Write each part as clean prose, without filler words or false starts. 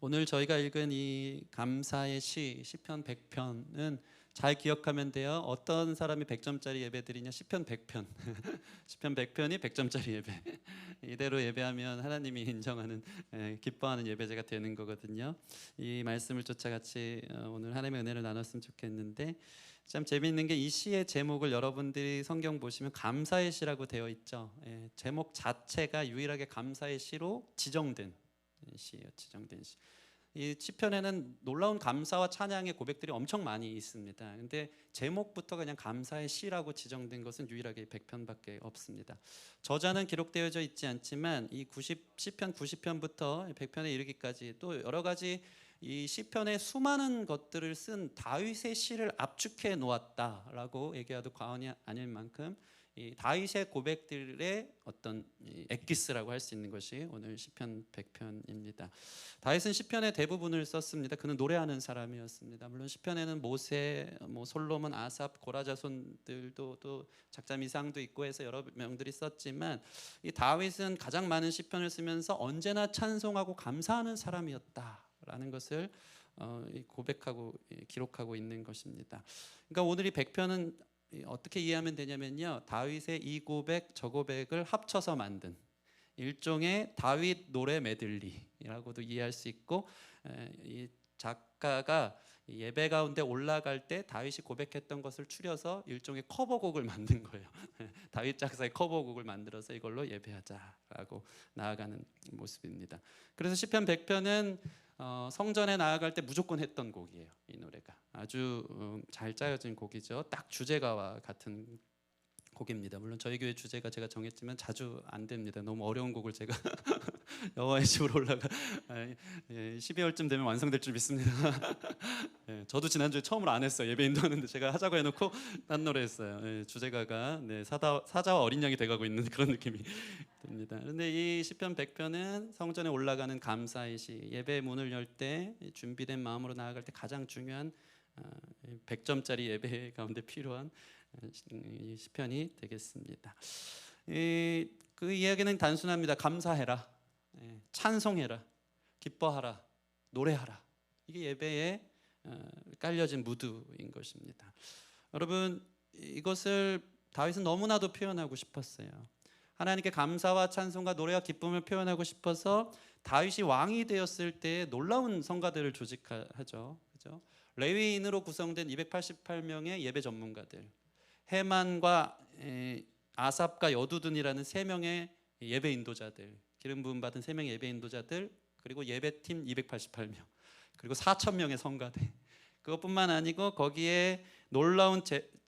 오늘 저희가 읽은 이 감사의 시편 100편은 잘 기억하면 돼요. 어떤 사람이 100점짜리 예배 드리냐? 시편 100편. 시편 100편이 100점짜리 예배. 이대로 예배하면 하나님이 인정하는 기뻐하는 예배제가 되는 거거든요. 이 말씀을 쫓아 같이 오늘 하나님의 은혜를 나눴으면 좋겠는데, 참 재미있는 게 이 시의 제목을 여러분들이 성경 보시면 감사의 시라고 되어 있죠. 제목 자체가 유일하게 감사의 시로 지정된 시예요. 지정된 시. 이 시편에는 놀라운 감사와 찬양의 고백들이 엄청 많이 있습니다. 근데 제목부터 그냥 감사의 시라고 지정된 것은 유일하게 100편밖에 없습니다. 저자는 기록되어져 있지 않지만 이 시편 90편부터 100편에 이르기까지 또 여러 가지 이 시편의 수많은 것들을 쓴 다윗의 시를 압축해 놓았다라고 얘기해도 과언이 아닐 만큼 이 다윗의 고백들의 어떤 엑기스라고 할 수 있는 것이 오늘 시편 100편입니다. 다윗은 시편의 대부분을 썼습니다. 그는 노래하는 사람이었습니다. 물론 시편에는 모세, 솔로몬, 아삽, 고라 자손들도 또 작자 미상도 있고 해서 여러 명들이 썼지만 이 다윗은 가장 많은 시편을 쓰면서 언제나 찬송하고 감사하는 사람이었다라는 것을 고백하고 기록하고 있는 것입니다. 그러니까 오늘 이 100편은 어떻게 이해하면 되냐면요, 다윗의 이 고백 저 고백을 합쳐서 만든 일종의 다윗 노래 메들리라고도 이해할 수 있고, 이 작가가 예배 가운데 올라갈 때 다윗이 고백했던 것을 추려서 일종의 커버곡을 만든 거예요. 다윗 작사의 커버곡을 만들어서 이걸로 예배하자라고 나아가는 모습입니다. 그래서 시편 100편은 성전에 나아갈 때 무조건 했던 곡이에요. 이 노래가 아주 잘 짜여진 곡이죠. 딱 주제가와 같은 곡입니다. 물론 저희 교회 주제가 제가 정했지만 자주 안 됩니다. 너무 어려운 곡을 제가 여호와의 집으로 올라가 12월쯤 되면 완성될 줄 믿습니다. 저도 지난주에 처음으로 안 했어요. 예배 인도하는데 제가 하자고 해놓고 딴 노래 했어요. 주제가가 사자와 어린 양이 돼가고 있는 그런 느낌이 듭니다. 그런데 이 시편 100편은 성전에 올라가는 감사의 시, 예배 문을 열 때 준비된 마음으로 나아갈 때 가장 중요한 100점짜리 예배 가운데 필요한 이 시편이 되겠습니다. 그 이야기는 단순합니다. 감사해라, 찬송해라, 기뻐하라, 노래하라. 이게 예배에 깔려진 무드인 것입니다. 여러분, 이것을 다윗은 너무나도 표현하고 싶었어요. 하나님께 감사와 찬송과 노래와 기쁨을 표현하고 싶어서 다윗이 왕이 되었을 때 놀라운 성가대를 조직하죠. 그죠? 레위인으로 구성된 288명의 예배 전문가들, 헤만과 아삽과 여두둔이라는 3명의 예배 인도자들, 기름 부음 받은 3명의 예배 인도자들, 그리고 예배팀 288명, 그리고 4,000명의 성가대. 그것뿐만 아니고 거기에 놀라운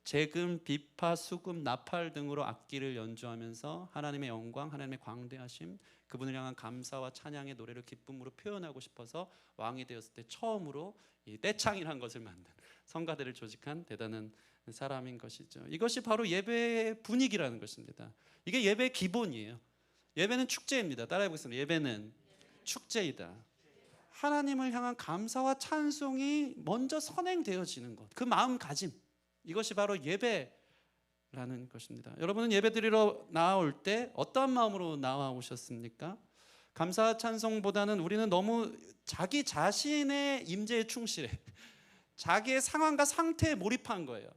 재금, 비파, 수금, 나팔 등으로 악기를 연주하면서 하나님의 영광, 하나님의 광대하심, 그분을 향한 감사와 찬양의 노래를 기쁨으로 표현하고 싶어서 왕이 되었을 때 처음으로 이 떼창이라는 것을 만든 성가대를 조직한 대단한 사람인 것이죠. 이것이 바로 예배의 분위기라는 것입니다. 이게 예배의 기본이에요. 예배는 축제입니다. 따라해 보겠습니다. 예배는 축제이다. 하나님을 향한 감사와 찬송이 먼저 선행되어지는 것, 그 마음가짐, 이것이 바로 예배라는 것입니다. 여러분은 예배 드리러 나올 때 어떠한 마음으로 나와오셨습니까? 감사와 찬송보다는 우리는 너무 자기 자신의 임재에 충실해, 자기의 상황과 상태에 몰입한 거예요.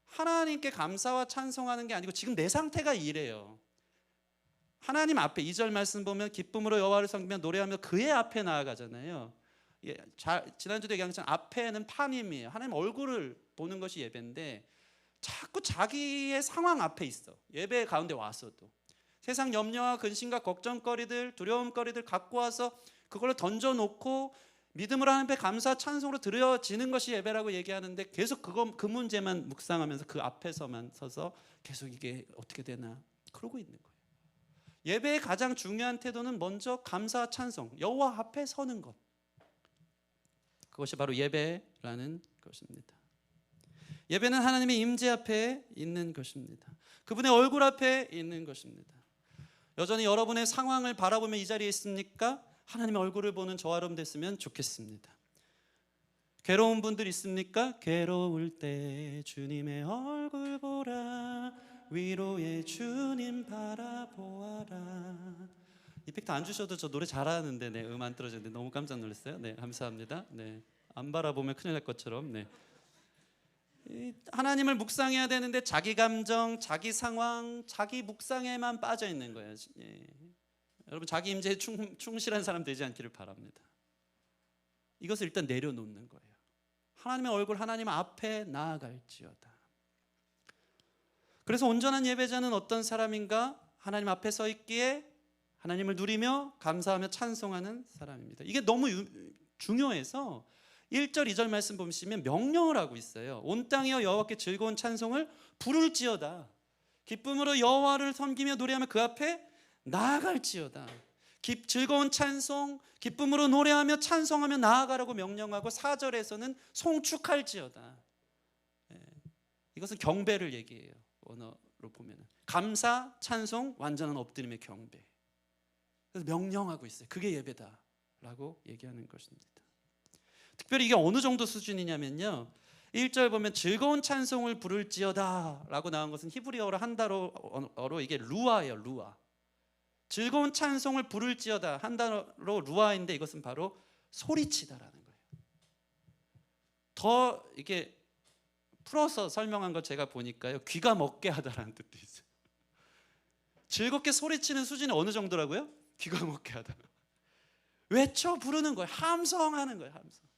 하나님께 감사와 찬송하는 게 아니고 지금 내 상태가 이래요. 하나님 앞에 2절 말씀 보면 기쁨으로 여호와를 섬기며 노래하며 그의 앞에 나아가잖아요. 지난주도 얘기한 앞에는 파님이에요. 하나님 얼굴을 보는 것이 예배인데 자꾸 자기의 상황 앞에 있어. 예배 가운데 와서도 세상 염려와 근심과 걱정거리들, 두려움거리들 갖고 와서 그걸로 던져놓고 믿음으로 하나님 앞에 감사 찬송으로 드려지는 것이 예배라고 얘기하는데 계속 그 문제만 묵상하면서 그 앞에서만 서서 계속 이게 어떻게 되나 그러고 있는 거예요. 예배의 가장 중요한 태도는 먼저 감사와 찬송, 여호와 앞에 서는 것, 그것이 바로 예배라는 것입니다. 예배는 하나님의 임재 앞에 있는 것입니다. 그분의 얼굴 앞에 있는 것입니다. 여전히 여러분의 상황을 바라보며 이 자리에 있습니까? 하나님의 얼굴을 보는 저와 여러분 됐으면 좋겠습니다. 괴로운 분들 있습니까? 괴로울 때 주님의 얼굴 보라, 위로의 주님 바라보아라. 이펙트 안 주셔도 저 노래 잘하는데 네, 안 떨어지는데 너무 깜짝 놀랐어요. 네, 감사합니다. 네, 안 바라보면 큰일 날 것처럼. 네. 하나님을 묵상해야 되는데 자기 감정, 자기 상황, 자기 묵상에만 빠져 있는 거예요. 예. 여러분 자기 임재에 충실한 사람 되지 않기를 바랍니다. 이것을 일단 내려놓는 거예요. 하나님의 얼굴 하나님 앞에 나아갈지어다. 그래서 온전한 예배자는 어떤 사람인가? 하나님 앞에 서 있기에 하나님을 누리며 감사하며 찬송하는 사람입니다. 이게 너무 중요해서 1절 2절 말씀 보시면 명령을 하고 있어요. 온 땅이여 여호와께 즐거운 찬송을 부를지어다. 기쁨으로 여호와를 섬기며 노래하며 그 앞에 나아갈지어다. 즐거운 찬송, 기쁨으로 노래하며 찬송하며 나아가라고 명령하고 4절에서는 송축할지어다. 이것은 경배를 얘기해요. 언어로 보면 감사, 찬송, 완전한 엎드림의 경배. 그래서 명령하고 있어요. 그게 예배다라고 얘기하는 것입니다. 특별히 이게 어느 정도 수준이냐면요, 1절 보면 즐거운 찬송을 부를지어다 라고 나온 것은 히브리어로 한 단어로 이게 루아예요. 루아. 즐거운 찬송을 부를지어다 한 단어로 루아인데 이것은 바로 소리치다라는 거예요. 더 이게 풀어서 설명한 거 제가 보니까요, 귀가 먹게 하다라는 뜻도 있어요. 즐겁게 소리치는 수준이 어느 정도라고요? 귀가 먹게 하다. 외쳐 부르는 거예요. 함성하는 거예요. 함성.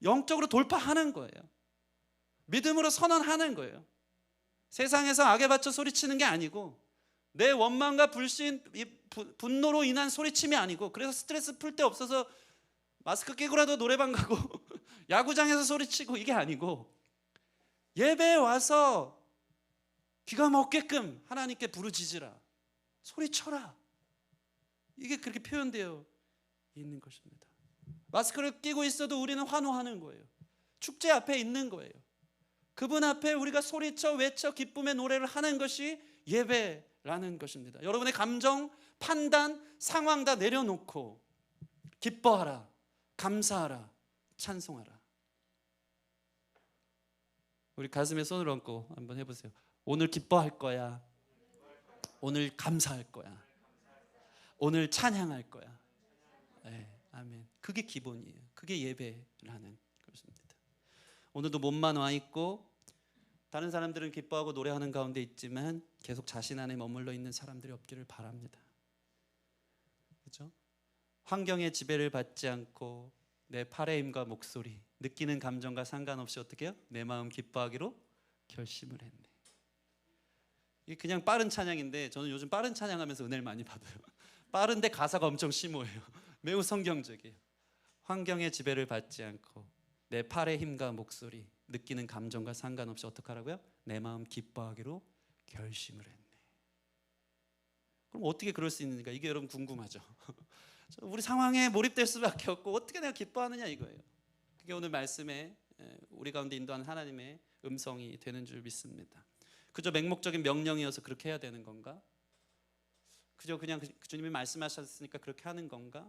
영적으로 돌파하는 거예요. 믿음으로 선언하는 거예요. 세상에서 악에 받쳐 소리치는 게 아니고, 내 원망과 불신, 분노로 인한 소리침이 아니고, 그래서 스트레스 풀 데 없어서 마스크 끼고라도 노래방 가고 야구장에서 소리치고 이게 아니고, 예배에 와서 귀가 먹게끔 하나님께 부르짖으라, 소리쳐라. 이게 그렇게 표현되어 있는 것입니다. 마스크를 끼고 있어도 우리는 환호하는 거예요. 축제 앞에 있는 거예요. 그분 앞에 우리가 소리쳐 외쳐 기쁨의 노래를 하는 것이 예배라는 것입니다. 여러분의 감정, 판단, 상황 다 내려놓고 기뻐하라, 감사하라, 찬송하라. 우리 가슴에 손을 얹고 한번 해보세요. 오늘 기뻐할 거야. 오늘 감사할 거야. 오늘 찬양할 거야. 네, 아멘. 그게 기본이에요. 그게 예배라는 것입니다. 오늘도 몸만 와 있고 다른 사람들은 기뻐하고 노래하는 가운데 있지만 계속 자신 안에 머물러 있는 사람들이 없기를 바랍니다. 그렇죠? 환경의 지배를 받지 않고 내 팔의 힘과 목소리, 느끼는 감정과 상관없이 어떻게 해요? 내 마음 기뻐하기로 결심을 했네. 이게 그냥 빠른 찬양인데 저는 요즘 빠른 찬양하면서 은혜를 많이 받아요. 빠른데 가사가 엄청 심오해요. 매우 성경적이에요. 환경의 지배를 받지 않고 내 팔의 힘과 목소리, 느끼는 감정과 상관없이 어떻게 하라고요? 내 마음 기뻐하기로 결심을 했네. 그럼 어떻게 그럴 수 있는가? 이게 여러분 궁금하죠? 우리 상황에 몰입될 수밖에 없고 어떻게 내가 기뻐하느냐 이거예요. 그게 오늘 말씀에 우리 가운데 인도하는 하나님의 음성이 되는 줄 믿습니다. 그저 맹목적인 명령이어서 그렇게 해야 되는 건가? 그저 그냥 주님이 말씀하셨으니까 그렇게 하는 건가?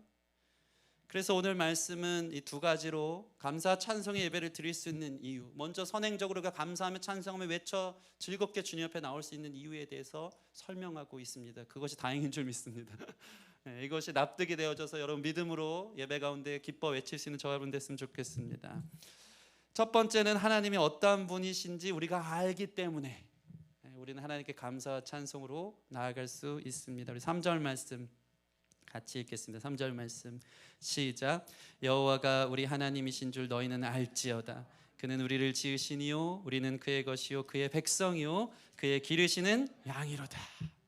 그래서 오늘 말씀은 이 두 가지로 감사 찬송의 예배를 드릴 수 있는 이유, 먼저 선행적으로 우리가 감사하며 찬송하며 외쳐 즐겁게 주님 앞에 나올 수 있는 이유에 대해서 설명하고 있습니다. 그것이 다행인 줄 믿습니다. 네, 이것이 납득이 되어져서 여러분 믿음으로 예배 가운데 기뻐 외칠 수 있는 저와 여러분 됐으면 좋겠습니다. 첫 번째는 하나님이 어떠한 분이신지 우리가 알기 때문에 우리는 하나님께 감사와 찬송으로 나아갈 수 있습니다. 우리 3절 말씀 같이 읽겠습니다. 3절 말씀 시작. 여호와가 우리 하나님이신 줄 너희는 알지어다. 그는 우리를 지으시니요 우리는 그의 것이요 그의 백성이요 그의 기르시는 양이로다.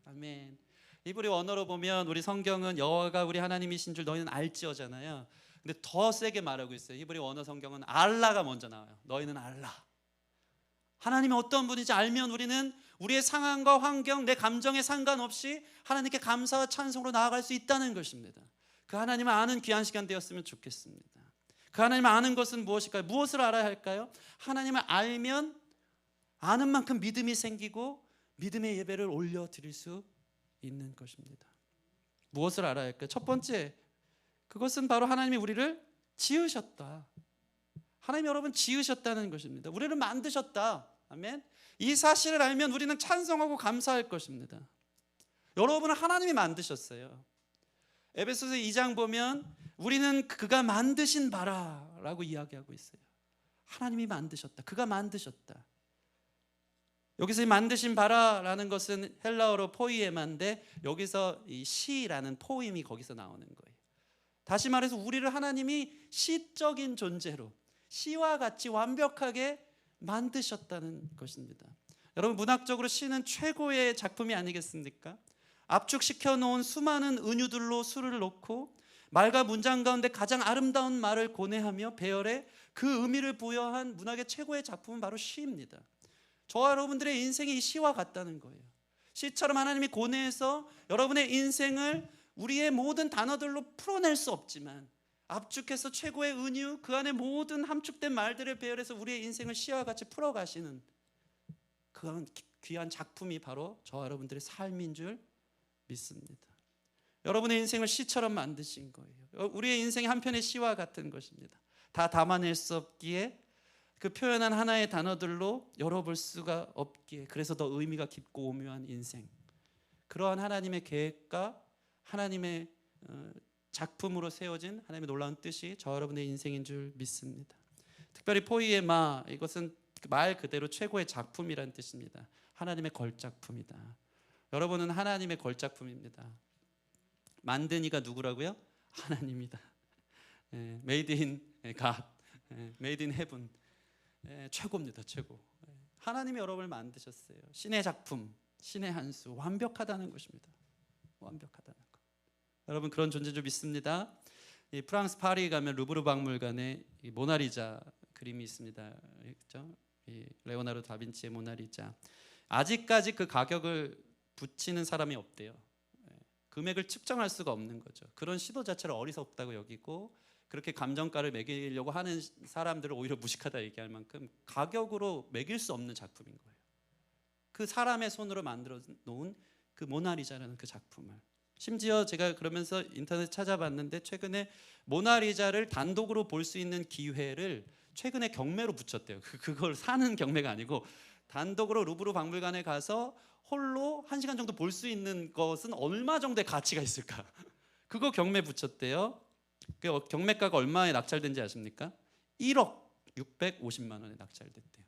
아멘. 히브리 언어로 보면 우리 성경은 여호와가 우리 하나님이신 줄 너희는 알지어잖아요. 근데 더 세게 말하고 있어요. 히브리 언어 성경은 알라가 먼저 나와요. 너희는 알라. 하나님이 어떤 분인지 알면 우리는 우리의 상황과 환경, 내 감정에 상관없이 하나님께 감사와 찬송으로 나아갈 수 있다는 것입니다. 그 하나님을 아는 귀한 시간 되었으면 좋겠습니다. 그 하나님을 아는 것은 무엇일까요? 무엇을 알아야 할까요? 하나님을 알면 아는 만큼 믿음이 생기고 믿음의 예배를 올려드릴 수 있는 것입니다. 무엇을 알아야 할까요? 첫 번째, 그것은 바로 하나님이 우리를 지으셨다. 하나님 여러분 지으셨다는 것입니다. 우리를 만드셨다. 아멘. 이 사실을 알면 우리는 찬송하고 감사할 것입니다. 여러분을 하나님이 만드셨어요. 에베소서 2장 보면 우리는 그가 만드신 바라라고 이야기하고 있어요. 하나님이 만드셨다. 그가 만드셨다. 여기서 이 만드신 바라라는 것은 헬라어로 포이에마인데 여기서 이 시라는 포임이 거기서 나오는 거예요. 다시 말해서 우리를 하나님이 시적인 존재로 시와 같이 완벽하게 만드셨다는 것입니다. 여러분, 문학적으로 시는 최고의 작품이 아니겠습니까? 압축시켜 놓은 수많은 은유들로 수를 놓고 말과 문장 가운데 가장 아름다운 말을 고뇌하며 배열해 그 의미를 부여한 문학의 최고의 작품은 바로 시입니다. 저와 여러분들의 인생이 이 시와 같다는 거예요. 시처럼 하나님이 고뇌해서 여러분의 인생을 우리의 모든 단어들로 풀어낼 수 없지만 압축해서 최고의 은유, 그 안에 모든 함축된 말들을 배열해서 우리의 인생을 시와 같이 풀어가시는 그런 귀한 작품이 바로 저와 여러분들의 삶인 줄 믿습니다. 여러분의 인생을 시처럼 만드신 거예요. 우리의 인생이 한편의 시와 같은 것입니다. 다 담아낼 수 없기에 그 표현한 하나의 단어들로 열어볼 수가 없기에 그래서 더 의미가 깊고 오묘한 인생, 그러한 하나님의 계획과 하나님의 작품으로 세워진 하나님의 놀라운 뜻이 저 여러분의 인생인 줄 믿습니다. 특별히 포이에마, 이것은 말 그대로 최고의 작품이란 뜻입니다. 하나님의 걸작품이다. 여러분은 하나님의 걸작품입니다. 만든 이가 누구라고요? 하나님이다. Made in God, Made in Heaven. 최고입니다. 최고. 하나님이 여러분을 만드셨어요. 신의 작품, 신의 한 수, 완벽하다는 것입니다. 완벽하다는 것. 여러분, 그런 존재 좀 믿습니다. 프랑스 파리 가면 루브르 박물관에 모나리자 그림이 있습니다. 그렇죠? 레오나르도 다빈치의 모나리자. 아직까지 그 가격을 붙이는 사람이 없대요. 금액을 측정할 수가 없는 거죠. 그런 시도 자체를 어리석다고 여기고 그렇게 감정가를 매기려고 하는 사람들을 오히려 무식하다 얘기할 만큼 가격으로 매길 수 없는 작품인 거예요. 그 사람의 손으로 만들어 놓은 그 모나리자라는 그 작품을, 심지어 제가 그러면서 인터넷 찾아봤는데 최근에 모나리자를 단독으로 볼 수 있는 기회를 최근에 경매로 붙였대요. 그걸 사는 경매가 아니고 단독으로 루브르 박물관에 가서 홀로 1시간 정도 볼 수 있는 것은 얼마 정도의 가치가 있을까? 그거 경매 붙였대요. 그 경매가가 얼마에 낙찰된지 아십니까? 1억 650만 원에 낙찰됐대요.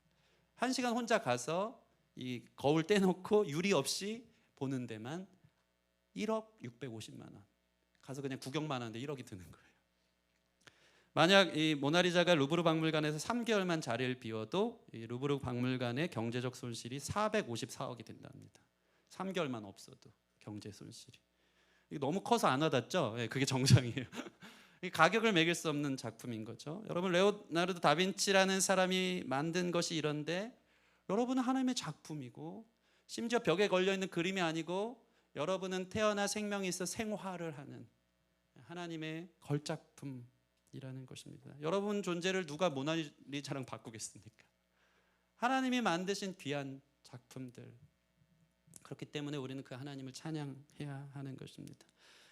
1시간 혼자 가서 이 거울 떼놓고 유리 없이 보는 데만 1억 650만 원. 가서 그냥 구경만 하는데 1억이 드는 거예요. 만약 이 모나리자가 루브르 박물관에서 3개월만 자리를 비워도 이 루브르 박물관의 경제적 손실이 454억이 된답니다. 3개월만 없어도 경제 손실이. 이게 너무 커서 안 와닿죠? 그게 정상이에요. 가격을 매길 수 없는 작품인 거죠. 여러분, 레오나르도 다빈치라는 사람이 만든 것이 이런데 여러분은 하나님의 작품이고 심지어 벽에 걸려있는 그림이 아니고 여러분은 태어나 생명이 있어 생활을 하는 하나님의 걸작품이라는 것입니다. 여러분 존재를 누가 모나리자랑 바꾸겠습니까? 하나님이 만드신 귀한 작품들. 그렇기 때문에 우리는 그 하나님을 찬양해야 하는 것입니다.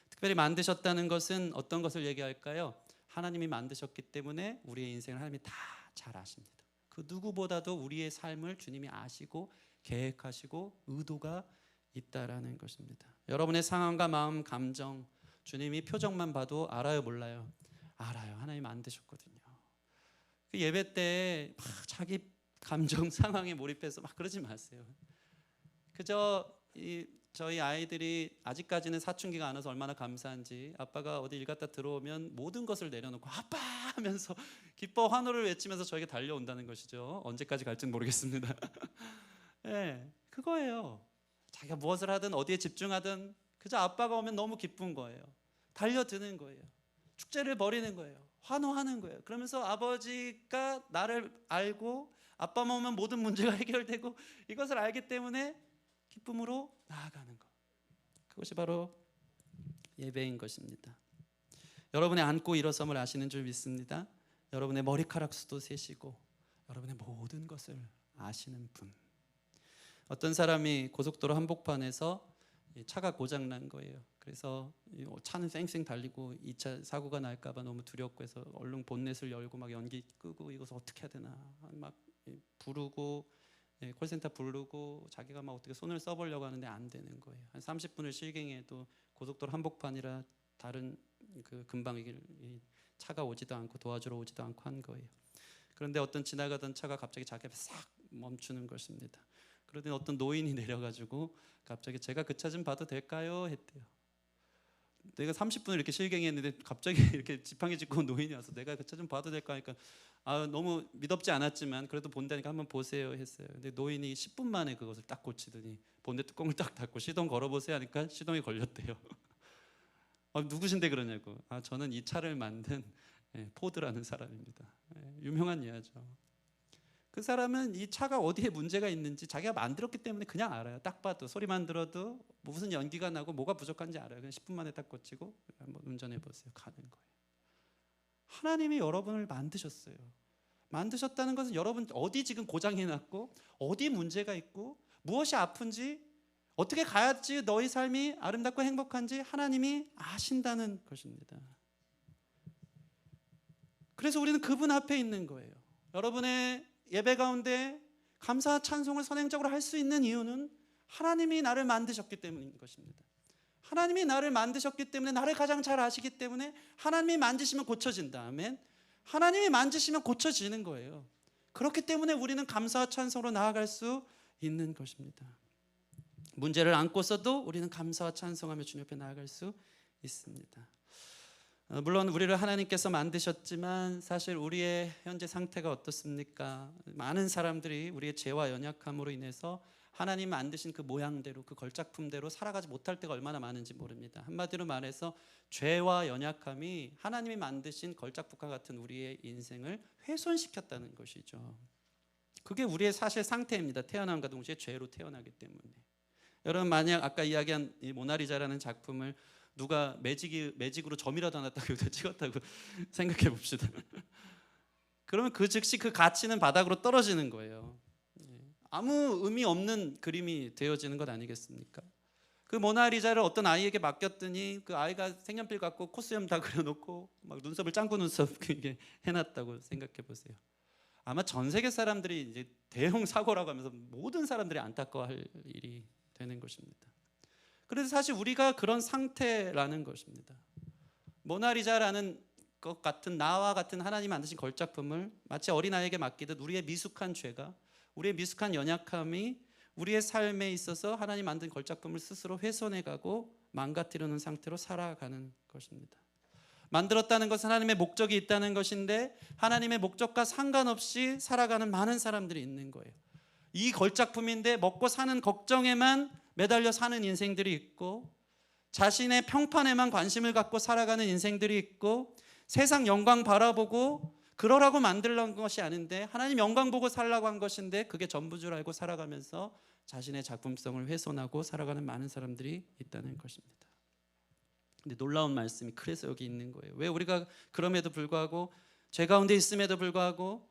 특별히 만드셨다는 것은 어떤 것을 얘기할까요? 하나님이 만드셨기 때문에 우리의 인생을 하나님이 다 잘 아십니다. 그 누구보다도 우리의 삶을 주님이 아시고 계획하시고 의도가 있다라는 것입니다. 여러분의 상황과 마음, 감정, 주님이 표정만 봐도 알아요, 몰라요? 알아요. 하나님 만드셨거든요. 그 예배 때 막 자기 감정 상황에 몰입해서 막 그러지 마세요. 그저 저희 아이들이 아직까지는 사춘기가 안 와서 얼마나 감사한지, 아빠가 어디 일 갔다 들어오면 모든 것을 내려놓고 아빠 하면서 기뻐 환호를 외치면서 저에게 달려온다는 것이죠. 언제까지 갈지는 모르겠습니다. 네, 그거예요. 자기가 무엇을 하든 어디에 집중하든 그저 아빠가 오면 너무 기쁜 거예요. 달려드는 거예요. 축제를 벌이는 거예요. 환호하는 거예요. 그러면서 아버지가 나를 알고 아빠만 오면 모든 문제가 해결되고 이것을 알기 때문에 기쁨으로 나아가는 것. 그것이 바로 예배인 것입니다. 여러분의 앉고 일어섬을 아시는 줄 믿습니다. 여러분의 머리카락 수도 세시고 여러분의 모든 것을 아시는 분. 어떤 사람이 고속도로 한복판에서 차가 고장 난 거예요. 그래서 차는 쌩쌩 달리고 2차 사고가 날까 봐 너무 두렵고 해서 얼른 본넷을 열고 막 연기 끄고 이것을 어떻게 해야 되나 막 부르고 콜센터 부르고 자기가 막 어떻게 손을 써보려고 하는데 안 되는 거예요. 한 30분을 실갱해도 고속도로 한복판이라 다른 그 근방 이 차가 오지도 않고 도와주러 오지도 않고 한 거예요. 그런데 어떤 지나가던 차가 갑자기 자기 앞에 싹 멈추는 것입니다. 그러더니 어떤 노인이 내려가지고 갑자기 제가 그 차 좀 봐도 될까요? 했대요. 내가 30분을 이렇게 실갱했는데 갑자기 이렇게 지팡이 짚고 온 노인이 와서 내가 그 차 좀 봐도 될까 하니까 너무 믿업지 않았지만 그래도 본다니까 한번 보세요 했어요. 근데 노인이 10분 만에 그것을 딱 고치더니 본넷 뚜껑을 딱 닫고 시동 걸어보세요 하니까 시동이 걸렸대요. 누구신데 그러냐고. 저는 이 차를 만든 포드라는 사람입니다. 유명한 예화죠. 그 사람은 이 차가 어디에 문제가 있는지 자기가 만들었기 때문에 그냥 알아요. 딱 봐도 소리만 들어도 무슨 연기가 나고 뭐가 부족한지 알아요. 그냥 10분 만에 딱 고치고 한번 운전해 보세요. 가는 거예요. 하나님이 여러분을 만드셨어요. 만드셨다는 것은 여러분 어디 지금 고장이 났고 어디 문제가 있고 무엇이 아픈지 어떻게 가야지 너희 삶이 아름답고 행복한지 하나님이 아신다는 것입니다. 그래서 우리는 그분 앞에 있는 거예요. 여러분의 예배 가운데 감사와 찬송을 선행적으로 할 수 있는 이유는 하나님이 나를 만드셨기 때문인 것입니다. 하나님이 나를 만드셨기 때문에 나를 가장 잘 아시기 때문에 하나님이 만지시면 고쳐진다. 아멘. 하나님이 만지시면 고쳐지는 거예요. 그렇기 때문에 우리는 감사와 찬송으로 나아갈 수 있는 것입니다. 문제를 안고서도 우리는 감사와 찬송하며 주님 앞에 나아갈 수 있습니다. 물론 우리를 하나님께서 만드셨지만 사실 우리의 현재 상태가 어떻습니까? 많은 사람들이 우리의 죄와 연약함으로 인해서 하나님 만드신 그 모양대로 그 걸작품대로 살아가지 못할 때가 얼마나 많은지 모릅니다. 한마디로 말해서 죄와 연약함이 하나님이 만드신 걸작품과 같은 우리의 인생을 훼손시켰다는 것이죠. 그게 우리의 사실 상태입니다. 태어남과 동시에 죄로 태어나기 때문에. 여러분 만약 아까 이야기한 이 모나리자라는 작품을 누가 매직으로 점이라도 하나 딱 여기다 찍었다고 생각해 봅시다. 그러면 그 즉시 그 가치는 바닥으로 떨어지는 거예요. 아무 의미 없는 그림이 되어지는 것 아니겠습니까? 그 모나리자를 어떤 아이에게 맡겼더니 그 아이가 색연필 갖고 콧수염 다 그려놓고 막 눈썹을 짱구 눈썹 이게 해놨다고 생각해 보세요. 아마 전 세계 사람들이 이제 대형 사고라고 하면서 모든 사람들이 안타까워할 일이 되는 것입니다. 그래서 사실 우리가 그런 상태라는 것입니다. 모나리자라는 것 같은 나와 같은 하나님 만드신 걸작품을 마치 어린아이에게 맡기듯 우리의 미숙한 죄가 우리의 미숙한 연약함이 우리의 삶에 있어서 하나님 만든 걸작품을 스스로 훼손해가고 망가뜨리는 상태로 살아가는 것입니다. 만들었다는 것은 하나님의 목적이 있다는 것인데 하나님의 목적과 상관없이 살아가는 많은 사람들이 있는 거예요. 이 걸작품인데 먹고 사는 걱정에만 매달려 사는 인생들이 있고 자신의 평판에만 관심을 갖고 살아가는 인생들이 있고 세상 영광 바라보고 그러라고 만들려는 것이 아닌데 하나님 영광 보고 살라고 한 것인데 그게 전부 줄 알고 살아가면서 자신의 작품성을 훼손하고 살아가는 많은 사람들이 있다는 것입니다. 근데 놀라운 말씀이 그래서 여기 있는 거예요. 왜 우리가 그럼에도 불구하고 죄 가운데 있음에도 불구하고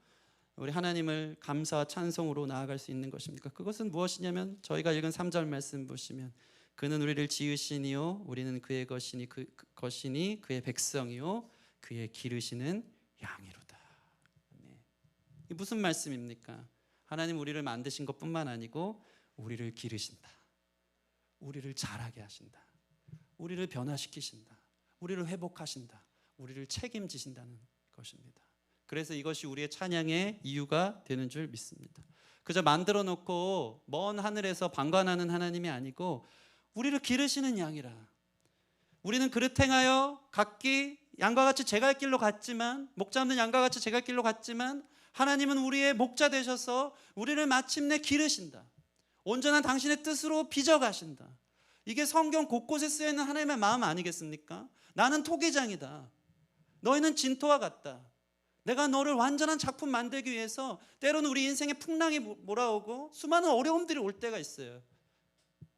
우리 하나님을 감사와 찬송으로 나아갈 수 있는 것입니까? 그것은 무엇이냐면 저희가 읽은 3절 말씀 보시면 그는 우리를 지으시니요 우리는 그의 것이니 것이니 그의 백성이요 그의 기르시는 양이로다. 이게 무슨 말씀입니까? 하나님 우리를 만드신 것뿐만 아니고 우리를 기르신다. 우리를 자라게 하신다. 우리를 변화시키신다. 우리를 회복하신다. 우리를 책임지신다는 것입니다. 그래서 이것이 우리의 찬양의 이유가 되는 줄 믿습니다. 그저 만들어 놓고 먼 하늘에서 방관하는 하나님이 아니고 우리를 기르시는 양이라. 우리는 그릇 행하여 각기 양과 같이 제갈 길로 갔지만 목 잡는 양과 같이 제갈 길로 갔지만 하나님은 우리의 목자 되셔서 우리를 마침내 기르신다. 온전한 당신의 뜻으로 빚어가신다. 이게 성경 곳곳에 쓰여있는 하나님의 마음 아니겠습니까? 나는 토기장이다. 너희는 진토와 같다. 내가 너를 완전한 작품 만들기 위해서 때로는 우리 인생에 풍랑이 몰아오고 수많은 어려움들이 올 때가 있어요.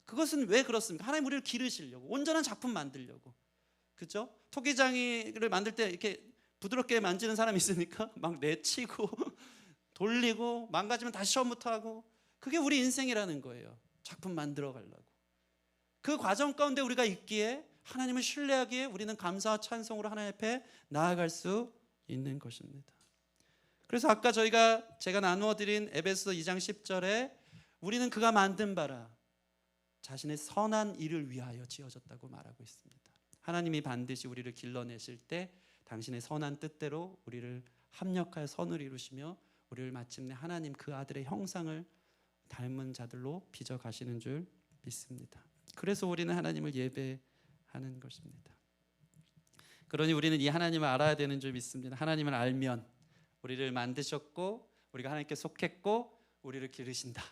그것은 왜 그렇습니까? 하나님 우리를 기르시려고 온전한 작품 만들려고. 그죠? 토기장이를 만들 때 이렇게 부드럽게 만지는 사람이 있으니까 막 내치고 돌리고 망가지면 다시 처음부터 하고 그게 우리 인생이라는 거예요. 작품 만들어 가려고. 그 과정 가운데 우리가 있기에 하나님을 신뢰하기에 우리는 감사와 찬송으로 하나님 앞에 나아갈 수 있는 것입니다. 그래서 아까 제가 나누어 드린 에베소 2장 10절에 우리는 그가 만든 바라 자신의 선한 일을 위하여 지어졌다고 말하고 있습니다. 하나님이 반드시 우리를 길러내실 때 당신의 선한 뜻대로 우리를 합력하여 선을 이루시며 우리를 마침내 하나님 그 아들의 형상을 닮은 자들로 빚어 가시는 줄 믿습니다. 그래서 우리는 하나님을 예배하는 것입니다. 그러니 우리는 이 하나님을 알아야 되는 줄 믿습니다. 하나님을 알면 우리를 만드셨고 우리가 하나님께 속했고 우리를 기르신다.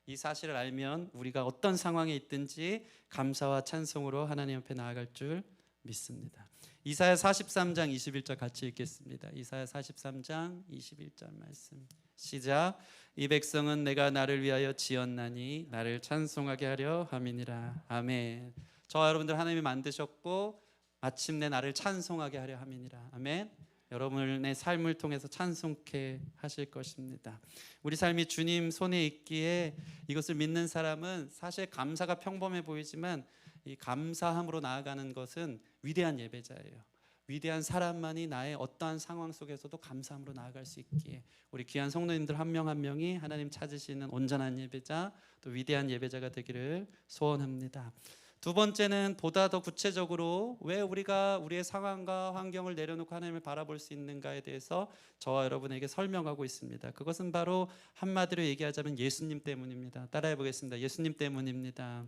이 사실을 알면 우리가 어떤 상황에 있든지 감사와 찬송으로 하나님 앞에 나아갈 줄 믿습니다. 이사야 43장 21절 같이 읽겠습니다. 이사야 43장 21절 말씀 시작. 이 백성은 내가 나를 위하여 지었나니 나를 찬송하게 하려 함이니라. 아멘. 저와 여러분들 하나님이 만드셨고 마침내 나를 찬송하게 하려 함이니라. 아멘. 여러분의 삶을 통해서 찬송케 하실 것입니다. 우리 삶이 주님 손에 있기에 이것을 믿는 사람은 사실 감사가 평범해 보이지만 이 감사함으로 나아가는 것은 위대한 예배자예요. 위대한 사람만이 나의 어떠한 상황 속에서도 감사함으로 나아갈 수 있기에 우리 귀한 성도님들 한 명 한 명이 하나님 찾으시는 온전한 예배자 또 위대한 예배자가 되기를 소원합니다. 두 번째는 보다 더 구체적으로 왜 우리가 우리의 상황과 환경을 내려놓고 하나님을 바라볼 수 있는가에 대해서 저와 여러분에게 설명하고 있습니다. 그것은 바로 한마디로 얘기하자면 예수님 때문입니다. 따라해 보겠습니다. 예수님 때문입니다.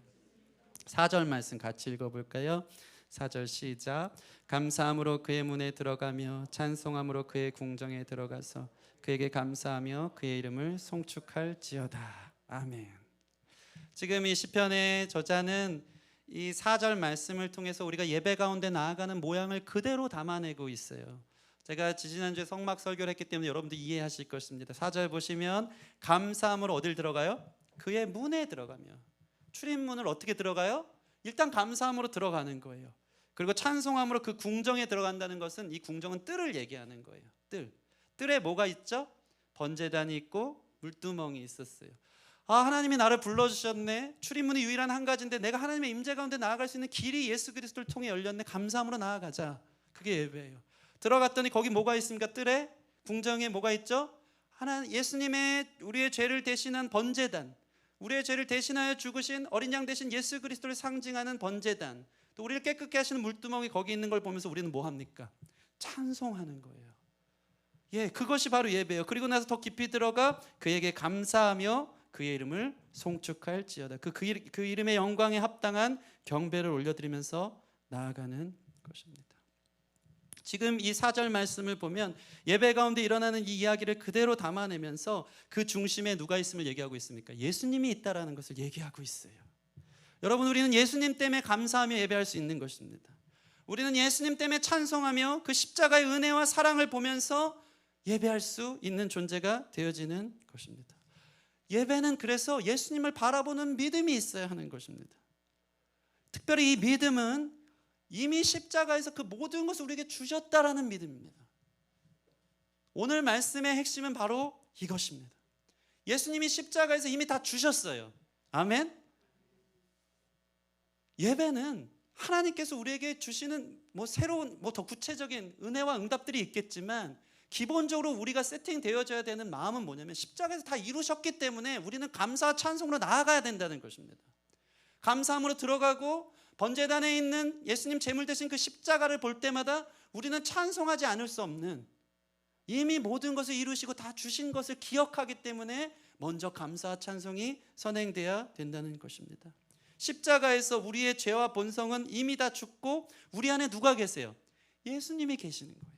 4절 말씀 같이 읽어볼까요? 4절 시작. 감사함으로 그의 문에 들어가며 찬송함으로 그의 궁정에 들어가서 그에게 감사하며 그의 이름을 송축할지어다. 아멘. 지금 이 시편의 저자는 이 4절 말씀을 통해서 우리가 예배 가운데 나아가는 모양을 그대로 담아내고 있어요. 제가 지지난주에 성막 설교를 했기 때문에 여러분도 이해하실 것입니다. 4절 보시면 감사함으로 어딜 들어가요? 그의 문에 들어가며. 출입문을 어떻게 들어가요? 일단 감사함으로 들어가는 거예요. 그리고 찬송함으로 그 궁정에 들어간다는 것은 이 궁정은 뜰을 얘기하는 거예요. 뜰에 뭐가 있죠? 번제단이 있고 물두멍이 있었어요. 하나님이 나를 불러주셨네. 출입문이 유일한 한 가지인데 내가 하나님의 임재 가운데 나아갈 수 있는 길이 예수 그리스도를 통해 열렸네. 감사함으로 나아가자. 그게 예배예요. 들어갔더니 거기 뭐가 있습니까? 뜰에 궁정에 뭐가 있죠? 예수님의 우리의 죄를 대신한 번제단, 우리의 죄를 대신하여 죽으신 어린 양 대신 예수 그리스도를 상징하는 번제단, 또 우리를 깨끗게 하시는 물두멍이 거기 있는 걸 보면서 우리는 뭐 합니까? 찬송하는 거예요. 예, 그것이 바로 예배예요. 그리고 나서 더 깊이 들어가 그에게 감사하며 그의 이름을 송축할지어다. 그 이름의 영광에 합당한 경배를 올려드리면서 나아가는 것입니다. 지금 이 4절 말씀을 보면 예배 가운데 일어나는 이 이야기를 그대로 담아내면서 그 중심에 누가 있음을 얘기하고 있습니까? 예수님이 있다라는 것을 얘기하고 있어요. 여러분, 우리는 예수님 때문에 감사하며 예배할 수 있는 것입니다. 우리는 예수님 때문에 찬송하며 그 십자가의 은혜와 사랑을 보면서 예배할 수 있는 존재가 되어지는 것입니다. 예배는 그래서 예수님을 바라보는 믿음이 있어야 하는 것입니다. 특별히 이 믿음은 이미 십자가에서 그 모든 것을 우리에게 주셨다라는 믿음입니다. 오늘 말씀의 핵심은 바로 이것입니다. 예수님이 십자가에서 이미 다 주셨어요. 아멘. 예배는 하나님께서 우리에게 주시는 새로운 더 구체적인 은혜와 응답들이 있겠지만 기본적으로 우리가 세팅되어져야 되는 마음은 뭐냐면 십자가에서 다 이루셨기 때문에 우리는 감사와 찬송으로 나아가야 된다는 것입니다. 감사함으로 들어가고 번제단에 있는 예수님 제물 대신 그 십자가를 볼 때마다 우리는 찬송하지 않을 수 없는, 이미 모든 것을 이루시고 다 주신 것을 기억하기 때문에 먼저 감사와 찬송이 선행돼야 된다는 것입니다. 십자가에서 우리의 죄와 본성은 이미 다 죽고 우리 안에 누가 계세요? 예수님이 계시는 거예요.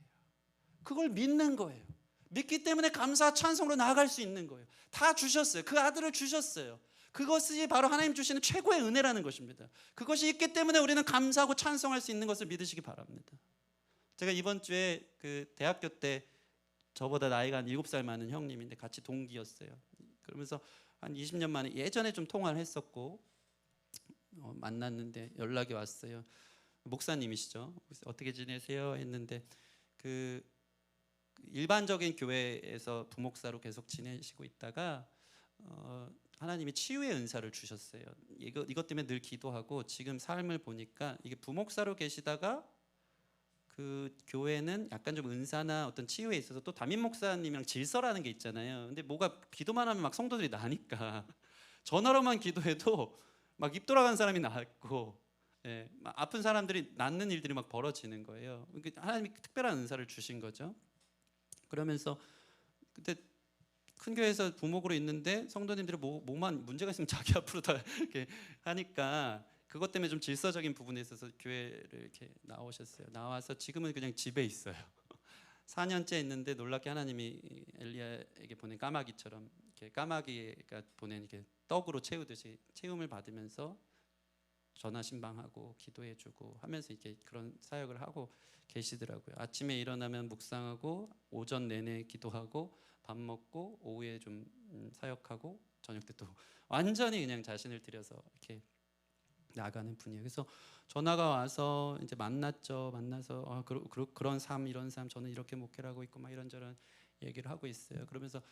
그걸 믿는 거예요. 믿기 때문에 감사와 찬송으로 나아갈 수 있는 거예요. 다 주셨어요. 그 아들을 주셨어요. 그것이 바로 하나님 주시는 최고의 은혜라는 것입니다. 그것이 있기 때문에 우리는 감사하고 찬송할 수 있는 것을 믿으시기 바랍니다. 제가 이번 주에 그 대학교 때 저보다 나이가 한 7살 많은 형님인데 같이 동기였어요. 그러면서 한 20년 만에 예전에 좀 통화를 했었고 만났는데 연락이 왔어요. 목사님이시죠. 어떻게 지내세요? 했는데 그 일반적인 교회에서 부목사로 계속 지내시고 있다가 하나님이 치유의 은사를 주셨어요. 이것 때문에 늘 기도하고 지금 삶을 보니까 이게 부목사로 계시다가 그 교회는 약간 좀 은사나 어떤 치유에 있어서 또 담임 목사님이랑 질서라는 게 있잖아요. 근데 뭐가 기도만 하면 막 성도들이 나니까 전화로만 기도해도 막 입 돌아간 사람이 낫고, 예, 막 아픈 사람들이 낫는 일들이 막 벌어지는 거예요. 하나님이 특별한 은사를 주신 거죠. 그러면서 그때 큰 교회에서 부목으로 있는데 성도님들이 뭐만 문제가 있으면 자기 앞으로 다 이렇게 하니까 그것 때문에 좀 질서적인 부분에 있어서 교회를 이렇게 나오셨어요. 나와서 지금은 그냥 집에 있어요. 4년째 있는데 놀랍게 하나님이 엘리야에게 보낸 까마귀처럼 이렇게 까마귀가 보낸 이렇게 떡으로 채우듯이 채움을 받으면서 전화 신방하고 기도해주고 하면서 이렇게 그런 사역을 하고 계시더라고요. 아침에 일어나면 묵상하고 오전 내내 기도하고 밥 먹고 오후에 좀 사역하고 저녁 때 또 완전히 그냥 자신을 들여서 이렇게 나가는 분이에요. 그래서 전화가 와서 이제 만났죠. 만나서 그런 삶 이런 삶 저는 이렇게 목회를 하고 있고 막 이런저런 얘기를 하고 있어요. 그러면서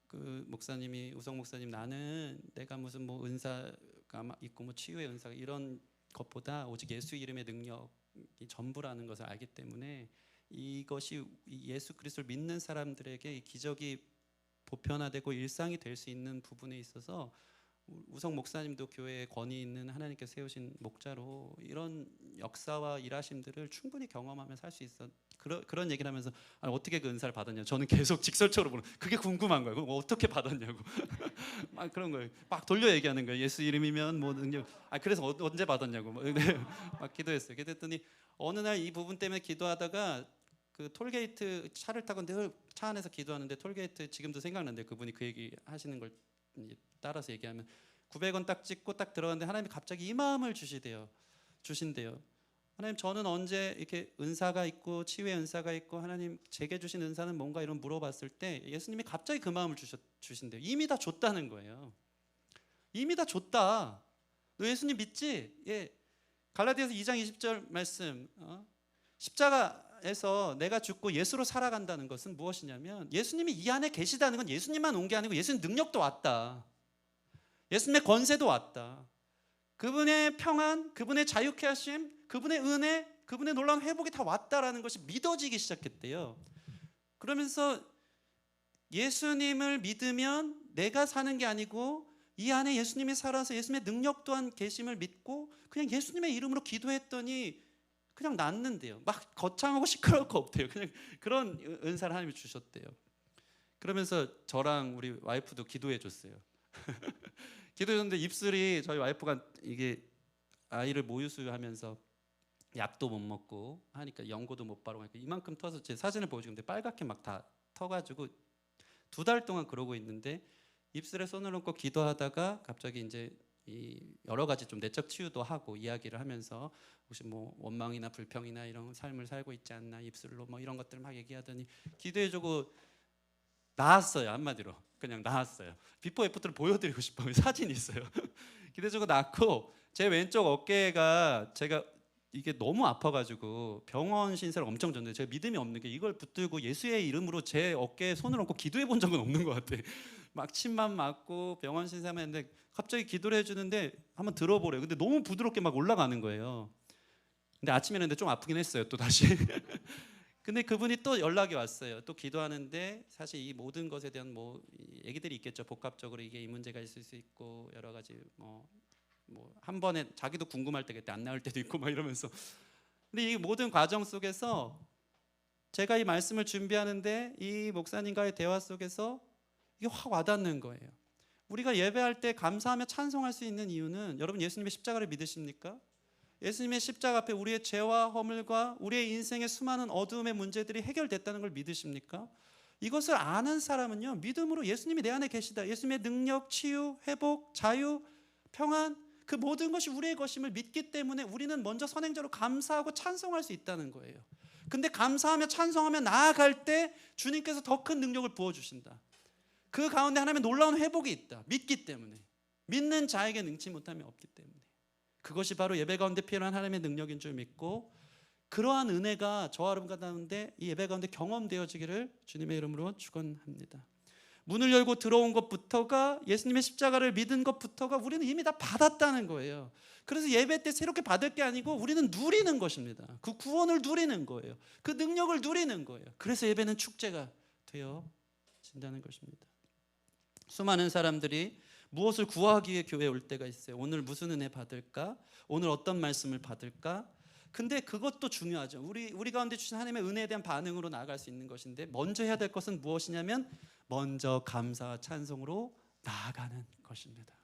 그 목사님이 우성 목사님 나는 내가 무슨 뭐 은사가 있고 뭐 치유의 은사가 이런 것보다 오직 예수 이름의 능력이 전부라는 것을 알기 때문에 이것이 예수 그리스도를 믿는 사람들에게 이 기적이 보편화되고 일상이 될 수 있는 부분에 있어서 우성 목사님도 교회에 권위 있는 하나님께서 세우신 목자로 이런 역사와 일하심들을 충분히 경험하며 살 수 있어. 그런 얘기를 하면서 어떻게 그 은사를 받았냐. 저는 계속 직설적으로 보는 그게 궁금한 거예요. 그럼 어떻게 받았냐고. 막 그런 거예요. 막 돌려 얘기하는 거예요. 예수 이름이면 뭐 능력. 그래서 언제 받았냐고. 막 기도했어요. 기도했더니 어느 날 이 부분 때문에 기도하다가 그 톨게이트 차를 타고 늘 차 안에서 기도하는데 톨게이트 지금도 생각나는데 그분이 그 얘기 하시는 걸 따라서 얘기하면 900원 딱 찍고 딱 들어갔는데 하나님이 갑자기 이 마음을 주신대요. 하나님 저는 언제 이렇게 은사가 있고 치유의 은사가 있고 하나님 제게 주신 은사는 뭔가 이런 물어봤을 때 예수님이 갑자기 그 마음을 주신대요. 이미 다 줬다는 거예요. 이미 다 줬다. 너 예수님 믿지? 예. 갈라디아서 2장 20절 말씀 십자가에서 내가 죽고 예수로 살아간다는 것은 무엇이냐면 예수님이 이 안에 계시다는 건 예수님만 온 게 아니고 예수님 능력도 왔다. 예수님의 권세도 왔다. 그분의 평안, 그분의 자유케 하심, 그분의 은혜, 그분의 놀라운 회복이 다 왔다라는 것이 믿어지기 시작했대요. 그러면서 예수님을 믿으면 내가 사는 게 아니고 이 안에 예수님이 살아서 예수님의 능력 또한 계심을 믿고 그냥 예수님의 이름으로 기도했더니 그냥 낫는데요. 막 거창하고 시끄러울 거 없대요. 그냥 그런 은사를 하나님이 주셨대요. 그러면서 저랑 우리 와이프도 기도해 줬어요. 기도했는데 입술이 저희 와이프가 이게 아이를 모유수유하면서 약도 못 먹고 하니까 연고도 못 바르고 하니까 이만큼 터서 제 사진을 보여주는데 빨갛게 막 다 터가지고 2달 동안 그러고 있는데 입술에 손을 얹고 기도하다가 갑자기 이제 이 여러 가지 좀 내적 치유도 하고 이야기를 하면서 혹시 뭐 원망이나 불평이나 이런 삶을 살고 있지 않나 입술로 뭐 이런 것들 막 얘기하더니 기도해주고 나았어요. 한마디로 그냥 나았어요. 비포 애프터를 보여드리고 싶어요. 사진이 있어요. 기도해주고 낳고 제 왼쪽 어깨가 제가 이게 너무 아파가지고 병원 신세를 엄청 졌는데 제가 믿음이 없는 게 이걸 붙들고 예수의 이름으로 제 어깨에 손을 얹고 기도해 본 적은 없는 것 같아. 막 침만 맞고 병원 신세만 했는데 갑자기 기도를 해주는데 한번 들어보래요. 근데 너무 부드럽게 막 올라가는 거예요. 근데 아침에는 근데 좀 아프긴 했어요. 또 다시. 근데 그분이 또 연락이 왔어요. 또 기도하는데 사실 이 모든 것에 대한 뭐 얘기들이 있겠죠. 복합적으로 이게 이 문제가 있을 수 있고 여러 가지 뭐 한 번에 자기도 궁금할 때겠대. 안 나올 때도 있고 막 이러면서. 근데 이 모든 과정 속에서 제가 이 말씀을 준비하는데 이 목사님과의 대화 속에서 이게 확 와닿는 거예요. 우리가 예배할 때 감사하며 찬송할 수 있는 이유는 여러분 예수님의 십자가를 믿으십니까? 예수님의 십자가 앞에 우리의 죄와 허물과 우리의 인생의 수많은 어두움의 문제들이 해결됐다는 걸 믿으십니까? 이것을 아는 사람은요 믿음으로 예수님이 내 안에 계시다, 예수님의 능력, 치유, 회복, 자유, 평안 그 모든 것이 우리의 것임을 믿기 때문에 우리는 먼저 선행자로 감사하고 찬송할 수 있다는 거예요. 근데 감사하며 찬송하며 나아갈 때 주님께서 더 큰 능력을 부어주신다. 그 가운데 하나님의 놀라운 회복이 있다. 믿기 때문에. 믿는 자에게 능치 못함이 없기 때문에. 그것이 바로 예배 가운데 필요한 하나님의 능력인 줄 믿고 그러한 은혜가 저와 여러분 가운데 이 예배 가운데 경험되어지기를 주님의 이름으로 축원합니다. 문을 열고 들어온 것부터가 예수님의 십자가를 믿은 것부터가 우리는 이미 다 받았다는 거예요. 그래서 예배 때 새롭게 받을 게 아니고 우리는 누리는 것입니다. 그 구원을 누리는 거예요. 그 능력을 누리는 거예요. 그래서 예배는 축제가 되어진다는 것입니다. 수많은 사람들이 무엇을 구하기 위해 교회에 올 때가 있어요. 오늘 무슨 은혜 받을까? 오늘 어떤 말씀을 받을까? 근데 그것도 중요하죠. 우리 가운데 주신 하나님의 은혜에 대한 반응으로 나아갈 수 있는 것인데, 먼저 해야 될 것은 무엇이냐면 먼저 감사와 찬송으로 나아가는 것입니다.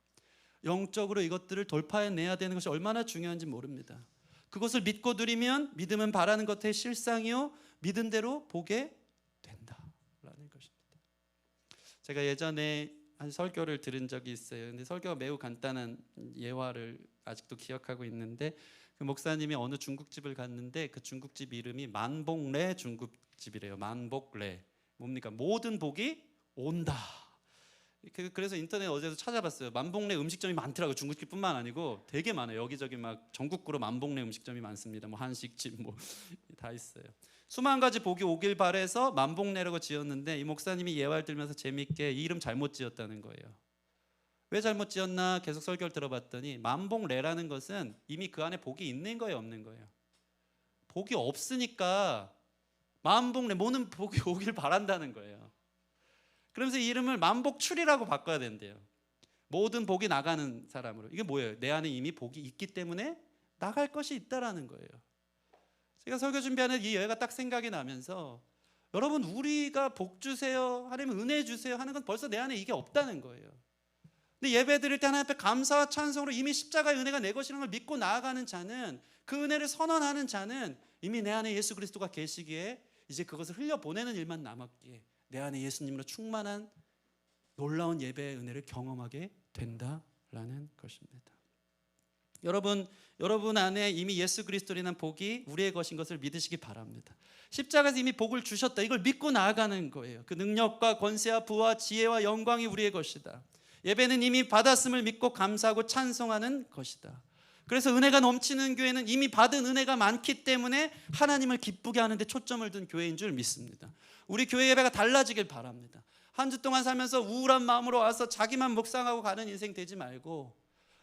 영적으로 이것들을 돌파해내야 되는 것이 얼마나 중요한지 모릅니다. 그것을 믿고 누리면 믿음은 바라는 것의 실상이요 믿은 대로 보게 된다라는 것입니다. 제가 예전에 한 설교를 들은 적이 있어요. 근데 설교가 매우 간단한 예화를 아직도 기억하고 있는데, 그 목사님이 어느 중국집을 갔는데 그 중국집 이름이 만복래 중국집이래요. 만복래. 뭡니까? 모든 복이 온다. 그래서 인터넷 어제도 찾아봤어요. 만복래 음식점이 많더라고요. 중국집뿐만 아니고 되게 많아요. 여기저기 막 전국구로 만복래 음식점이 많습니다. 뭐 한식집 뭐 다 있어요. 수만 가지 복이 오길 바래서 만복래라고 지었는데, 이 목사님이 예화를 들면서 재밌게 이 이름 잘못 지었다는 거예요. 왜 잘못 지었나 계속 설교를 들어봤더니, 만복래라는 것은 이미 그 안에 복이 있는 거예요, 없는 거예요? 복이 없으니까 만복래, 모든 복이 오길 바란다는 거예요. 그러면서 이 이름을 만복출이라고 바꿔야 된대요. 모든 복이 나가는 사람으로. 이게 뭐예요? 내 안에 이미 복이 있기 때문에 나갈 것이 있다라는 거예요. 제가 설교 준비하는 이 예가 딱 생각이 나면서, 여러분, 우리가 복 주세요, 하나님 은혜 주세요 하는 건 벌써 내 안에 이게 없다는 거예요. 근데 예배 드릴 때 하나님 앞에 감사와 찬송으로 이미 십자가의 은혜가 내 것이라는 걸 믿고 나아가는 자는, 그 은혜를 선언하는 자는 이미 내 안에 예수 그리스도가 계시기에 이제 그것을 흘려보내는 일만 남았기에 내 안에 예수님으로 충만한 놀라운 예배의 은혜를 경험하게 된다라는 것입니다. 여러분 안에 이미 예수 그리스도라는 복이 우리의 것인 것을 믿으시기 바랍니다. 십자가에서 이미 복을 주셨다, 이걸 믿고 나아가는 거예요. 그 능력과 권세와 부와 지혜와 영광이 우리의 것이다. 예배는 이미 받았음을 믿고 감사하고 찬송하는 것이다. 그래서 은혜가 넘치는 교회는 이미 받은 은혜가 많기 때문에 하나님을 기쁘게 하는 데 초점을 둔 교회인 줄 믿습니다. 우리 교회 예배가 달라지길 바랍니다. 한 주 동안 살면서 우울한 마음으로 와서 자기만 묵상하고 가는 인생 되지 말고,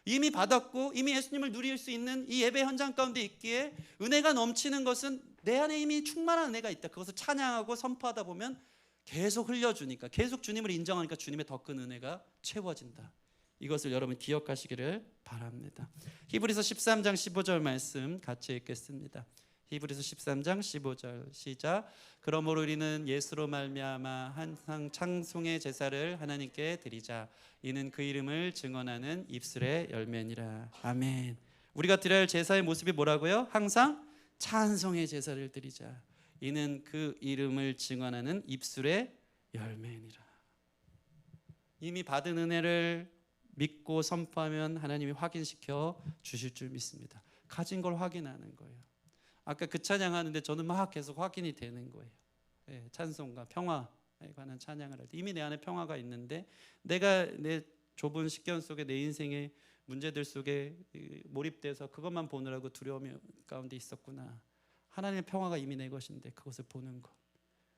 이미 받았고 이미 예수님을 누릴 수 있는 이 예배 현장 가운데 있기에, 은혜가 넘치는 것은 내 안에 이미 충만한 은혜가 있다, 그것을 찬양하고 선포하다 보면 계속 흘려주니까, 계속 주님을 인정하니까 주님의 더 큰 은혜가 채워진다. 이것을 여러분 기억하시기를 바랍니다. 히브리서 13장 15절 말씀 같이 읽겠습니다. 히브리서 13장 15절 시작. 그러므로 우리는 예수로 말미암아 항상 찬송의 제사를 하나님께 드리자. 이는 그 이름을 증언하는 입술의 열매니라. 아멘. 우리가 드려야 할 제사의 모습이 뭐라고요? 항상 찬송의 제사를 드리자. 이는 그 이름을 증언하는 입술의 열매니라. 이미 받은 은혜를 믿고 선포하면 하나님이 확인시켜 주실 줄 믿습니다. 가진 걸 확인하는 거예요. 아까 그 찬양하는데 저는 막 계속 확인이 되는 거예요. 예, 찬송과 평화에 관한 찬양을 할 때 이미 내 안에 평화가 있는데, 내가 내 좁은 식견 속에 내 인생의 문제들 속에 몰입돼서 그것만 보느라고 두려움 가운데 있었구나. 하나님의 평화가 이미 내 것인데 그것을 보는 것,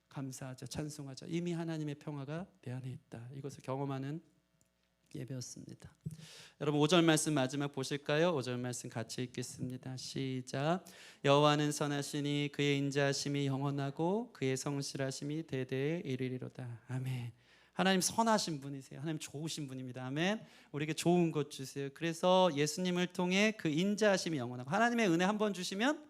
감사하자, 찬송하자. 이미 하나님의 평화가 내 안에 있다. 이것을 경험하는 예배였습니다. 여러분 5절 말씀 마지막 보실까요? 5절 말씀 같이 읽겠습니다. 시작. 여호와는 선하시니 그의 인자하심이 영원하고 그의 성실하심이 대대에 이르리로다. 아멘. 하나님 선하신 분이세요. 하나님 좋으신 분입니다. 아멘. 우리에게 좋은 것 주세요. 그래서 예수님을 통해 그 인자하심이 영원하고, 하나님의 은혜 한번 주시면,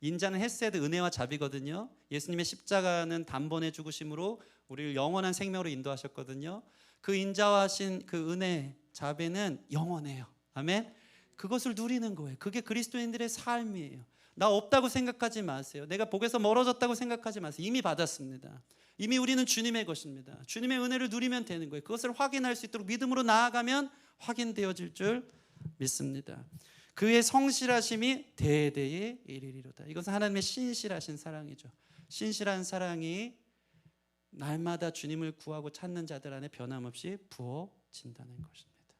인자는 헤세드, 은혜와 자비거든요. 예수님의 십자가는 단번에 죽으심으로 우리를 영원한 생명으로 인도하셨거든요. 그 인자하신 그 은혜, 자비는 영원해요. 아멘. 그것을 누리는 거예요. 그게 그리스도인들의 삶이에요. 나 없다고 생각하지 마세요. 내가 복에서 멀어졌다고 생각하지 마세요. 이미 받았습니다. 이미 우리는 주님의 것입니다. 주님의 은혜를 누리면 되는 거예요. 그것을 확인할 수 있도록 믿음으로 나아가면 확인되어질 줄 믿습니다. 그의 성실하심이 대대에 이르리로다. 이것은 하나님의 신실하신 사랑이죠. 신실한 사랑이 날마다 주님을 구하고 찾는 자들 안에 변함없이 부어진다는 것입니다.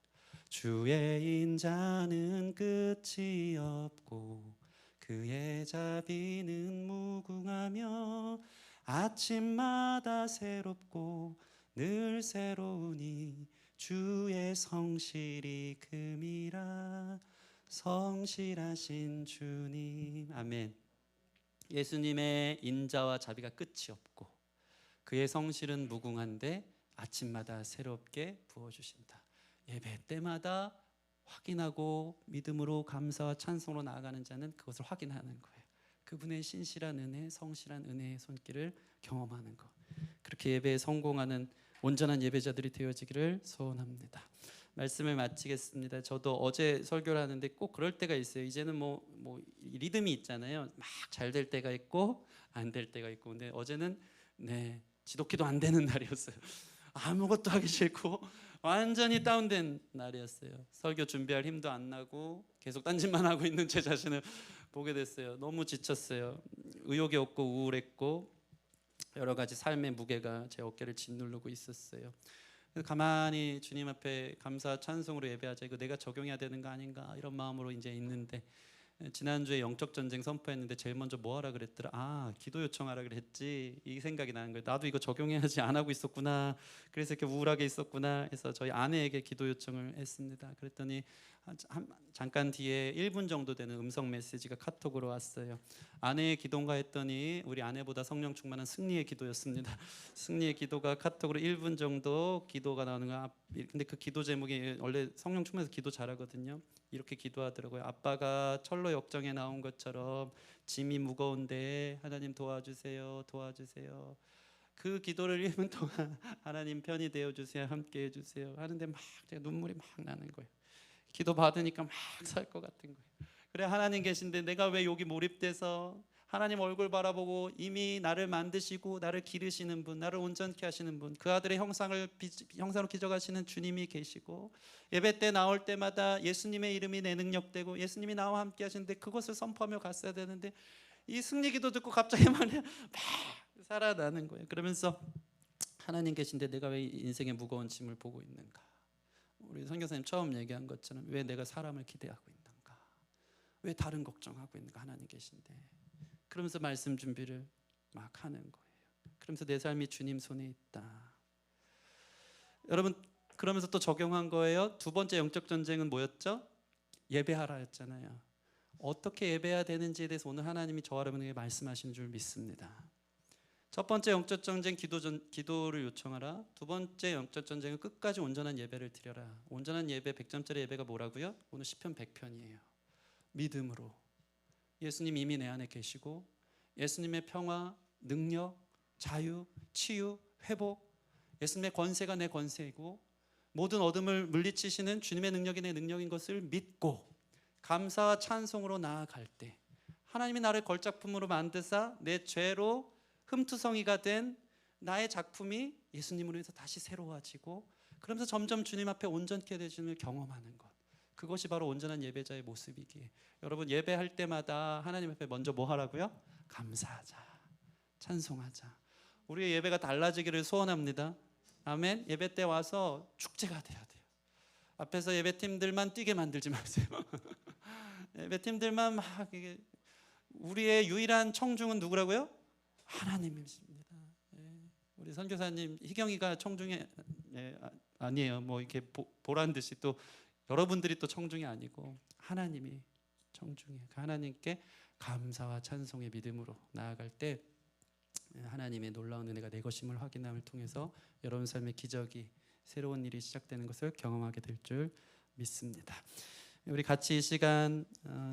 주의 인자는 끝이 없고 그의 자비는 무궁하며 아침마다 새롭고 늘 새로우니 주의 성실이 금이라. 성실하신 주님. 아멘. 예수님의 인자와 자비가 끝이 없고 그의 성실은 무궁한데 아침마다 새롭게 부어주신다. 예배 때마다 확인하고 믿음으로 감사와 찬송으로 나아가는 자는 그것을 확인하는 거예요. 그분의 신실한 은혜, 성실한 은혜의 손길을 경험하는 것. 그렇게 예배에 성공하는 온전한 예배자들이 되어지기를 소원합니다. 말씀을 마치겠습니다. 저도 어제 설교를 하는데 꼭 그럴 때가 있어요. 이제는 뭐 리듬이 있잖아요. 막 잘 될 때가 있고 안 될 때가 있고. 근데 어제는 지독히도 안 되는 날이었어요. 아무것도 하기 싫고 완전히 다운된 날이었어요. 설교 준비할 힘도 안 나고 계속 딴짓만 하고 있는 제 자신을 보게 됐어요. 너무 지쳤어요. 의욕이 없고 우울했고 여러 가지 삶의 무게가 제 어깨를 짓누르고 있었어요. 가만히 주님 앞에 감사 찬송으로 예배하자. 이거 내가 적용해야 되는 거 아닌가 이런 마음으로 이제 있는데, 지난주에 영적 전쟁 선포했는데 제일 먼저 뭐 하라 그랬더라. 기도 요청하라 그랬지. 이 생각이 나는 거예요. 나도 이거 적용해야지, 안 하고 있었구나. 그래서 이렇게 우울하게 있었구나 해서 저희 아내에게 기도 요청을 했습니다. 그랬더니 잠깐 뒤에 1분 정도 되는 음성 메시지가 카톡으로 왔어요. 아내의 기도인가 했더니 우리 아내보다 성령 충만한 승리의 기도였습니다. 승리의 기도가 카톡으로 1분 정도 기도가 나오는 거야. 근데 그 기도 제목이 원래 성령 충만해서 기도 잘하거든요. 이렇게 기도하더라고요. 아빠가 철로 역정에 나온 것처럼 짐이 무거운데 하나님 도와주세요, 도와주세요. 그 기도를 1분 동안 하나님 편이 되어주세요, 함께 해주세요 하는데 막 제가 눈물이 막 나는 거예요. 기도 받으니까 막 살 것 같은 거예요. 그래, 하나님 계신데 내가 왜 여기 몰입돼서 하나님 얼굴 바라보고 이미 나를 만드시고 나를 기르시는 분, 나를 온전케 하시는 분, 그 아들의 형상으로 기적하시는 주님이 계시고, 예배 때 나올 때마다 예수님의 이름이 내 능력되고 예수님이 나와 함께 하시는데 그것을 선포하며 갔어야 되는데, 이 승리기도 듣고 갑자기 막 살아나는 거예요. 그러면서 하나님 계신데 내가 왜 인생의 무거운 짐을 보고 있는가. 우리 선교사님 처음 얘기한 것처럼 왜 내가 사람을 기대하고 있는가, 왜 다른 걱정하고 있는가. 하나님 계신데. 그러면서 말씀 준비를 막 하는 거예요. 그러면서 내 삶이 주님 손에 있다. 여러분, 그러면서 또 적용한 거예요. 두 번째 영적 전쟁은 뭐였죠? 예배하라였잖아요. 어떻게 예배해야 되는지에 대해서 오늘 하나님이 저와 여러분에게 말씀하시는 줄 믿습니다. 첫 번째 영적 전쟁 기도를 요청하라. 두 번째 영적 전쟁은 끝까지 온전한 예배를 드려라. 온전한 예배 100점짜리 예배가 뭐라고요? 오늘 시편 100편이에요. 믿음으로 예수님 이미 내 안에 계시고 예수님의 평화, 능력, 자유, 치유, 회복, 예수님의 권세가 내 권세이고 모든 어둠을 물리치시는 주님의 능력이 내 능력인 것을 믿고 감사와 찬송으로 나아갈 때 하나님이 나를 걸작품으로 만드사 내 죄로 흠투성이가 된 나의 작품이 예수님으로 해서 다시 새로워지고, 그러면서 점점 주님 앞에 온전케 되심을 경험하는 것, 그것이 바로 온전한 예배자의 모습이기에, 여러분 예배할 때마다 하나님 앞에 먼저 뭐 하라고요? 감사하자, 찬송하자. 우리의 예배가 달라지기를 소원합니다. 아멘. 예배 때 와서 축제가 돼야 돼요. 앞에서 예배팀들만 뛰게 만들지 마세요. 예배팀들만 막 이게, 우리의 유일한 청중은 누구라고요? 하나님이십니다. 우리 선교사님 희경이가 청중이 아니에요. 뭐 이렇게 보란 듯이 또 여러분들이 또 청중이 아니고 하나님이 청중이에요. 그 하나님께 감사와 찬송의 믿음으로 나아갈 때 하나님의 놀라운 은혜가 내 것임을 확인함을 통해서 여러분 삶의 기적이, 새로운 일이 시작되는 것을 경험하게 될 줄 믿습니다. 우리 같이 이 시간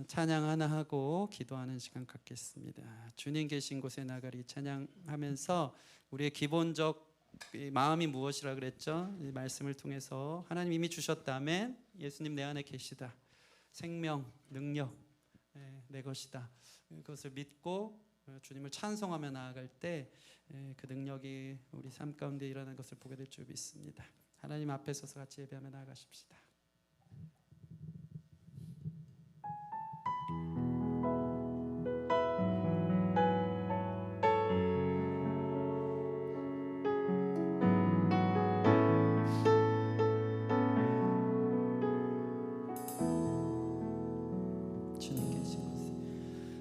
찬양 하나 하고 기도하는 시간 갖겠습니다. 주님 계신 곳에 나가리 찬양하면서 우리의 기본적 마음이 무엇이라 그랬죠? 이 말씀을 통해서 하나님 이미 주셨다면 예수님 내 안에 계시다, 생명, 능력 내 것이다, 그것을 믿고 주님을 찬송하며 나아갈 때 그 능력이 우리 삶 가운데 일어나는 것을 보게 될 줄 믿습니다. 하나님 앞에 서서 같이 예배하며 나아가십시다.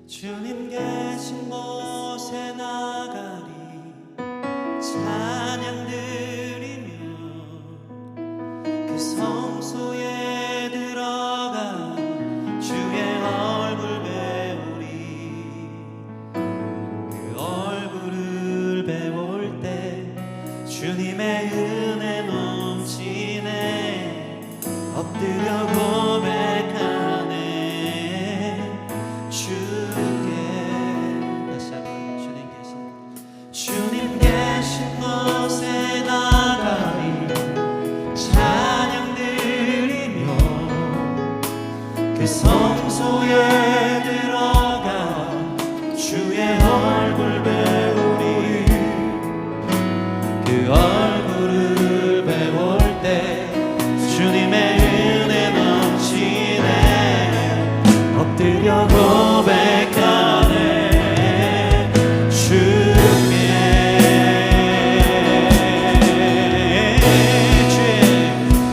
주님 계신 곳에 나가리 찬양 드리며 그 성소에 들어가 주의 얼굴 배우리. 그 얼굴을 배울 때 주님의 은혜 넘치네. 엎드려 고백하네 주께. 다시 한번 주님 계신 곳에 나가리 찬양 드리며 그 성소에 들어가 주의 얼굴 배우리. 그 얼굴을 배울 때 주님의 은혜 넘치네. 엎드려 고백하네 주께.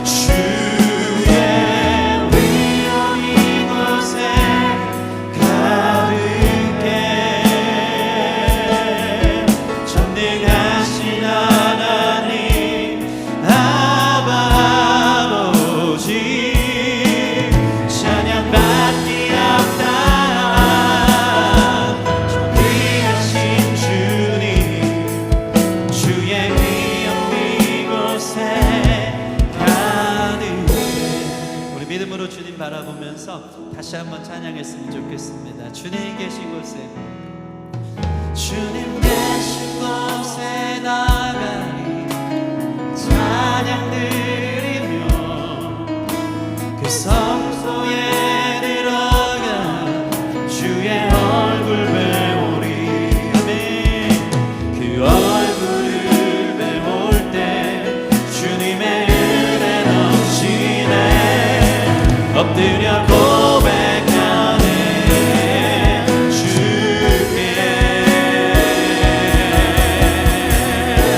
주의 위엄 이곳에 가득해. 전능하신 하나님 아바 아버지 찬양받기 합당한 존귀하신 주님. 주의 위엄 이곳에 가득해. 우리 믿음으로 주님 바라보면서 다시 한번 찬양했으면 좋겠습니다. 주님 계신 곳에, 주님 계신 곳에 나가리 찬양 드리며 그 성소에 들어가 주의 얼굴 배우리. 아멘. 그 얼굴을 배울 때 주님의 은혜 넘치네. 엎드려 고백하네 주께.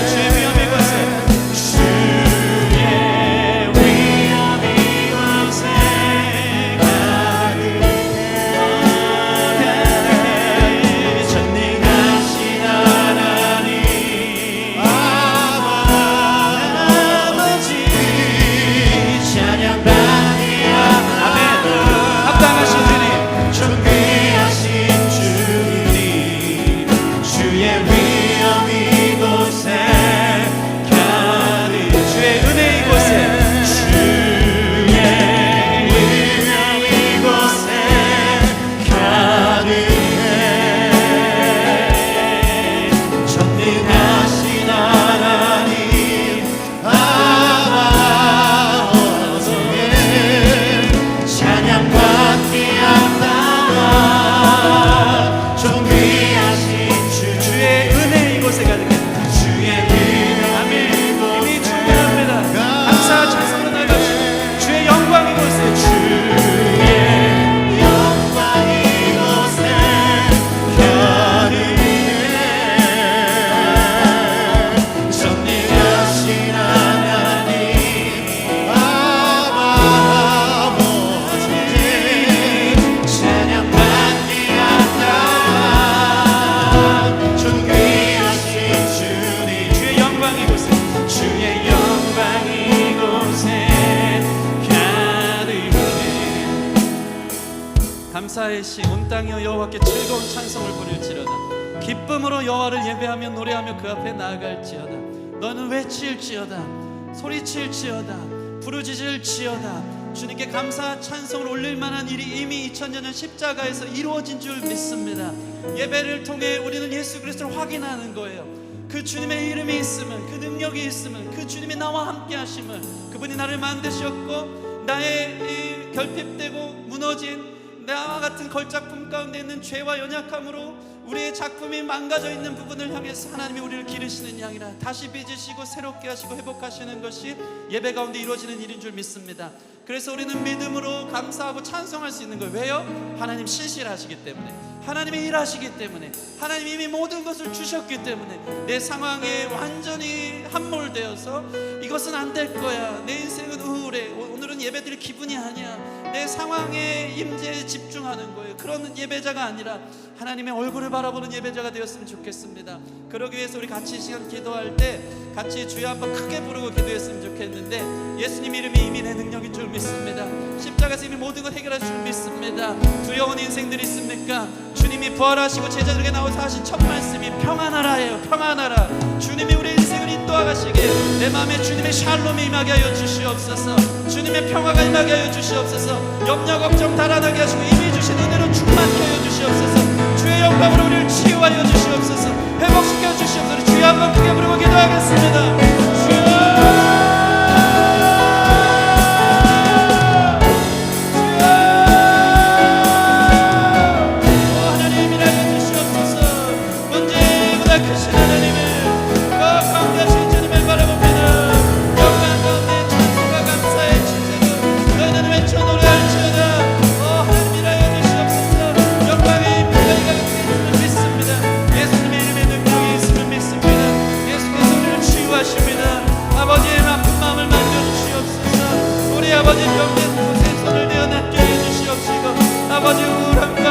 주의 위엄 이곳에 주의 위엄 이곳에 가득해. 전능하신 하나님 아버지 찬양받기 합당하신 주님. 존귀하신 주님. 주의 위엄 이곳에 가득. 주의 은혜 이곳에. 주의 위엄 이곳에 가득해. 전능하신 하나님 아버지 찬양받기 합당한 존귀하신 주. 주의 은혜 이곳에 가득해. 주의 위엄 이곳에 이미 충분합니다. 감사와 찬송으로 나가시고 주의 영광 이곳에. 주의 영광 이곳에 가득해. 전능하신 하나님 아버지 찬양받기 합당한 존귀하신 주님. 주의 영광 이곳에. 주의 영광 이곳에 가득해. 감사의 시 온 땅이여 여호와께 즐거운 찬송을 부를지어다. 기쁨으로 여호와를 예배하며 노래하며 그 앞에 나아갈지어다. 너는 외칠지어다, 소리칠지어다, 부르짖을지어다. 주님께 감사 찬송을 올릴 만한 일이 이미 2000년 전 십자가에서 이루어진 줄 믿습니다. 예배를 통해 우리는 예수 그리스도를 확인하는 거예요. 그 주님의 이름이 있으면, 그 능력이 있으면, 그 주님이 나와 함께 하심을, 그분이 나를 만드셨고 나의 이 결핍되고 무너진 나와 같은 걸작품 가운데 있는 죄와 연약함으로 우리의 작품이 망가져 있는 부분을 향해서 하나님이 우리를 기르시는 양이라 다시 빚으시고 새롭게 하시고 회복하시는 것이 예배 가운데 이루어지는 일인 줄 믿습니다. 그래서 우리는 믿음으로 감사하고 찬송할 수 있는 거예요. 왜요? 하나님 신실하시기 때문에, 하나님이 일하시기 때문에, 하나님이 이미 모든 것을 주셨기 때문에 내 상황에 완전히 함몰되어서 이것은 안 될 거야, 내 인생은 우울해, 오늘은 예배드릴 기분이 아니야, 내 상황에 임재에 집중하는 거예요. 그런 예배자가 아니라 하나님의 얼굴을 바라보는 예배자가 되었으면 좋겠습니다. 그러기 위해서 우리 같이 이 시간 기도할 때 같이 주여 한번 크게 부르고 기도했으면 좋겠는데, 예수님 이름이 이미 내 능력인 줄 믿습니다. 십자가에서 이미 모든 걸 해결할 줄 믿습니다. 두려운 인생들 있습니까? 주님이 부활하시고 제자들에게 나와서 하신 첫 말씀이 평안하라예요. 평안하라. 주님이 우리 인생을 인도하시고 임하시게 내 마음에 주님의 샬롬이 임하게 하여 주시옵소서. 주님의 평화가 임하게 하여 주시옵소서. 염려 걱정 달아나게 하시고 이미 주신 은혜로 충만케 하여 주시옵소서. 주의 영광으로 우리를 치유하여 주시옵소서. 회복시켜 주시옵소서. 주여 한번 크게 부르고 기도하겠습니다. 크신 하나님을 광대하신 주님을 바라봅니다. 영광 가운데 찬송과 감사의 진짜로 너희는 외쳐 노래할지어다. 하나님이라여 주시옵소서. 영광의 임재가 있음을 믿습니다. 예수님의 이름에 능력이 있음을 믿습니다. 예수께서 우리를 치유하십니다. 아버지의 아픈 마음을 만져주시옵소서. 우리 아버지 병든 곳에 손을 대어 낫게 해주시옵시고 아버지 우울함과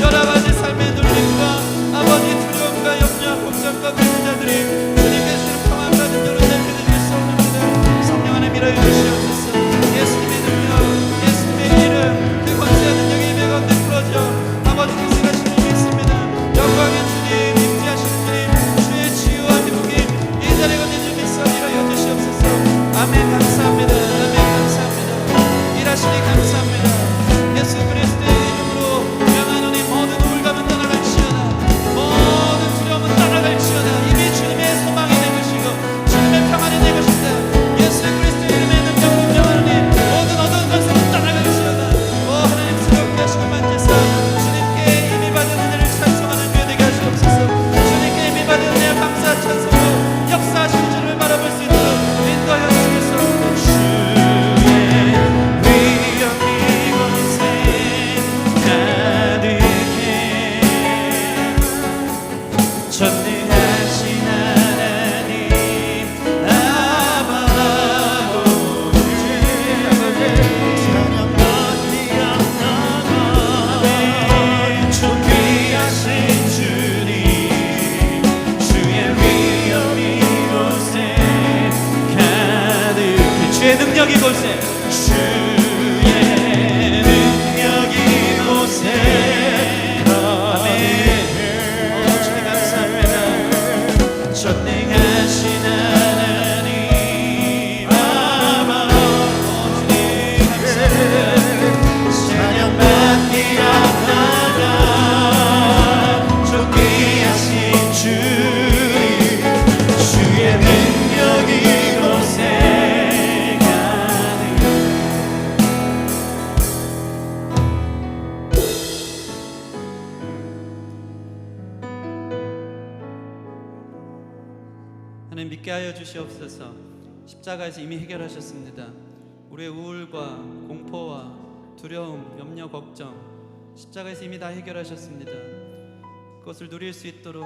여러 가지 삶의 눌림과 아버지 두려움과 염려 걱정과 그런 자들이 주님께 주시는 평안 가진 자로 살펴드릴 수 없습니다. 성령 안에 밀어 주시옵소서. 예수님의 능력 예수님의 이름 그 권세와 능력의 예배 가운데 풀어져 아버지 계시하신 줄 믿습니다. 영광의 주님 임재하신 주님 주의 치유와 회복이 이 자리에 건네줄 믿사 밀어 주시옵소서. 아멘. 감사합니다. 아멘. 감사합니다. 일하시니 감사합니다. 예수 그리스도의 이름으로 명하노니 모든 우울감은 떠나갈지어다. 모든 두려움은 떠나갈지어다. 이미 주님의 소망이 되시고 주님의 평안이 되시다. 예수 그리스도의 이름의 능력으로 명하노니 모든 어두운 것은 떠나갈지어다. 하나님 새롭게 하시고 만지사 주님께 이미 받은 은혜를 찬송하는 교회 되게 하시옵소서. 주님께 이미 받은 은혜와 감사 찬송으로 역사하시는 주를 바라볼 수 있도록 인도하여 주시옵소서. 전능하신 하나님 아바라고 찬양 받으옵나가 존귀하신 주님 주의 위엄이 이곳에 가득해 주의 능력이 이곳에 주의 능력이 이곳에 전능하신 하나님 아바 주님 감사합니다. 찬양 받으옵나가 존귀하신 주님 주의 능력이 이곳에 가득해 하나님 믿게 하여 주시옵소서. 십자가에서 이미 해결하셨습니다. 우리의 우울과 공포와 두려움, 염려, 걱정 십자가에서 이미 다 해결하셨습니다. 그것을 누릴 수 있도록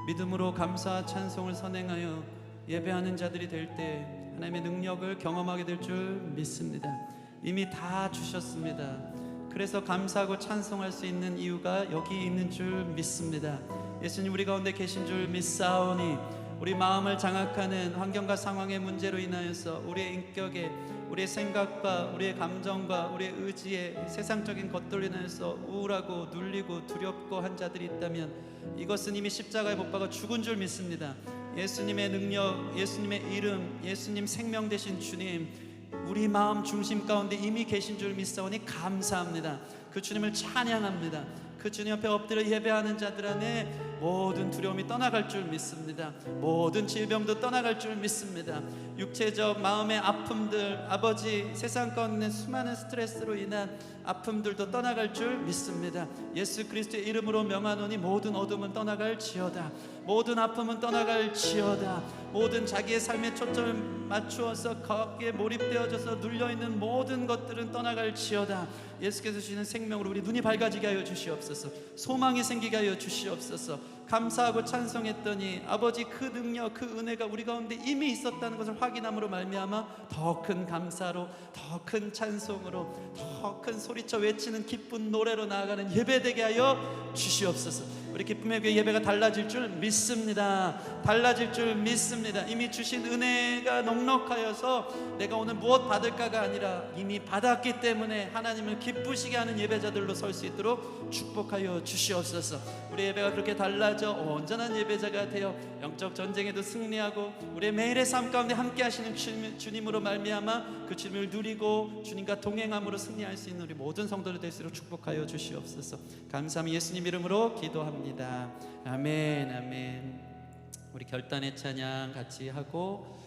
믿음으로 감사와 찬송을 선행하여 예배하는 자들이 될 때 하나님의 능력을 경험하게 될 줄 믿습니다. 이미 다 주셨습니다. 그래서 감사하고 찬송할 수 있는 이유가 여기 있는 줄 믿습니다. 예수님 우리 가운데 계신 줄 믿사오니 우리 마음을 장악하는 환경과 상황의 문제로 인하여서 우리의 인격에 우리의 생각과 우리의 감정과 우리의 의지에 세상적인 것들로 인하여서 우울하고 눌리고 두렵고 한 자들이 있다면 이것은 이미 십자가에 못 박아 죽은 줄 믿습니다. 예수님의 능력, 예수님의 이름, 예수님 생명 되신 주님 우리 마음 중심 가운데 이미 계신 줄 믿사오니 감사합니다. 그 주님을 찬양합니다. 그 주님 앞에 엎드려 예배하는 자들 안에 모든 두려움이 떠나갈 줄 믿습니다. 모든 질병도 떠나갈 줄 믿습니다. 육체적 마음의 아픔들 아버지 세상 가운데 수많은 스트레스로 인한 아픔들도 떠나갈 줄 믿습니다. 예수 그리스도의 이름으로 명하노니 모든 어둠은 떠나갈지어다. 모든 아픔은 떠나갈지어다. 모든 자기의 삶에 초점을 맞추어서 거기에 몰입되어져서 눌려있는 모든 것들은 떠나갈지어다. 예수께서 주시는 생명으로 우리 눈이 밝아지게 하여 주시옵소서. 소망이 생기게 하여 주시옵소서. 감사하고 찬송했더니 아버지 그 능력 그 은혜가 우리 가운데 이미 있었다는 것을 확인함으로 말미암아 더 큰 감사로 더 큰 찬송으로 더 큰 소리쳐 외치는 기쁜 노래로 나아가는 예배되게 하여 주시옵소서. 우리 기쁨의 교회 예배가 달라질 줄 믿습니다. 달라질 줄 믿습니다. 이미 주신 은혜가 넉넉하여서 내가 오늘 무엇 받을까가 아니라 이미 받았기 때문에 하나님을 기쁘시게 하는 예배자들로 설 수 있도록 축복하여 주시옵소서. 우리 예배가 그렇게 달라질 달라져 온전한 예배자가 되어 영적 전쟁에도 승리하고 우리의 매일의 삶 가운데 함께 하시는 주님으로 말미암아 그 주님을 누리고 주님과 동행함으로 승리할 수 있는 우리 모든 성도들 될수록 축복하여 주시옵소서. 감사함이 예수님 이름으로 기도합니다. 아멘. 아멘. 우리 결단의 찬양 같이 하고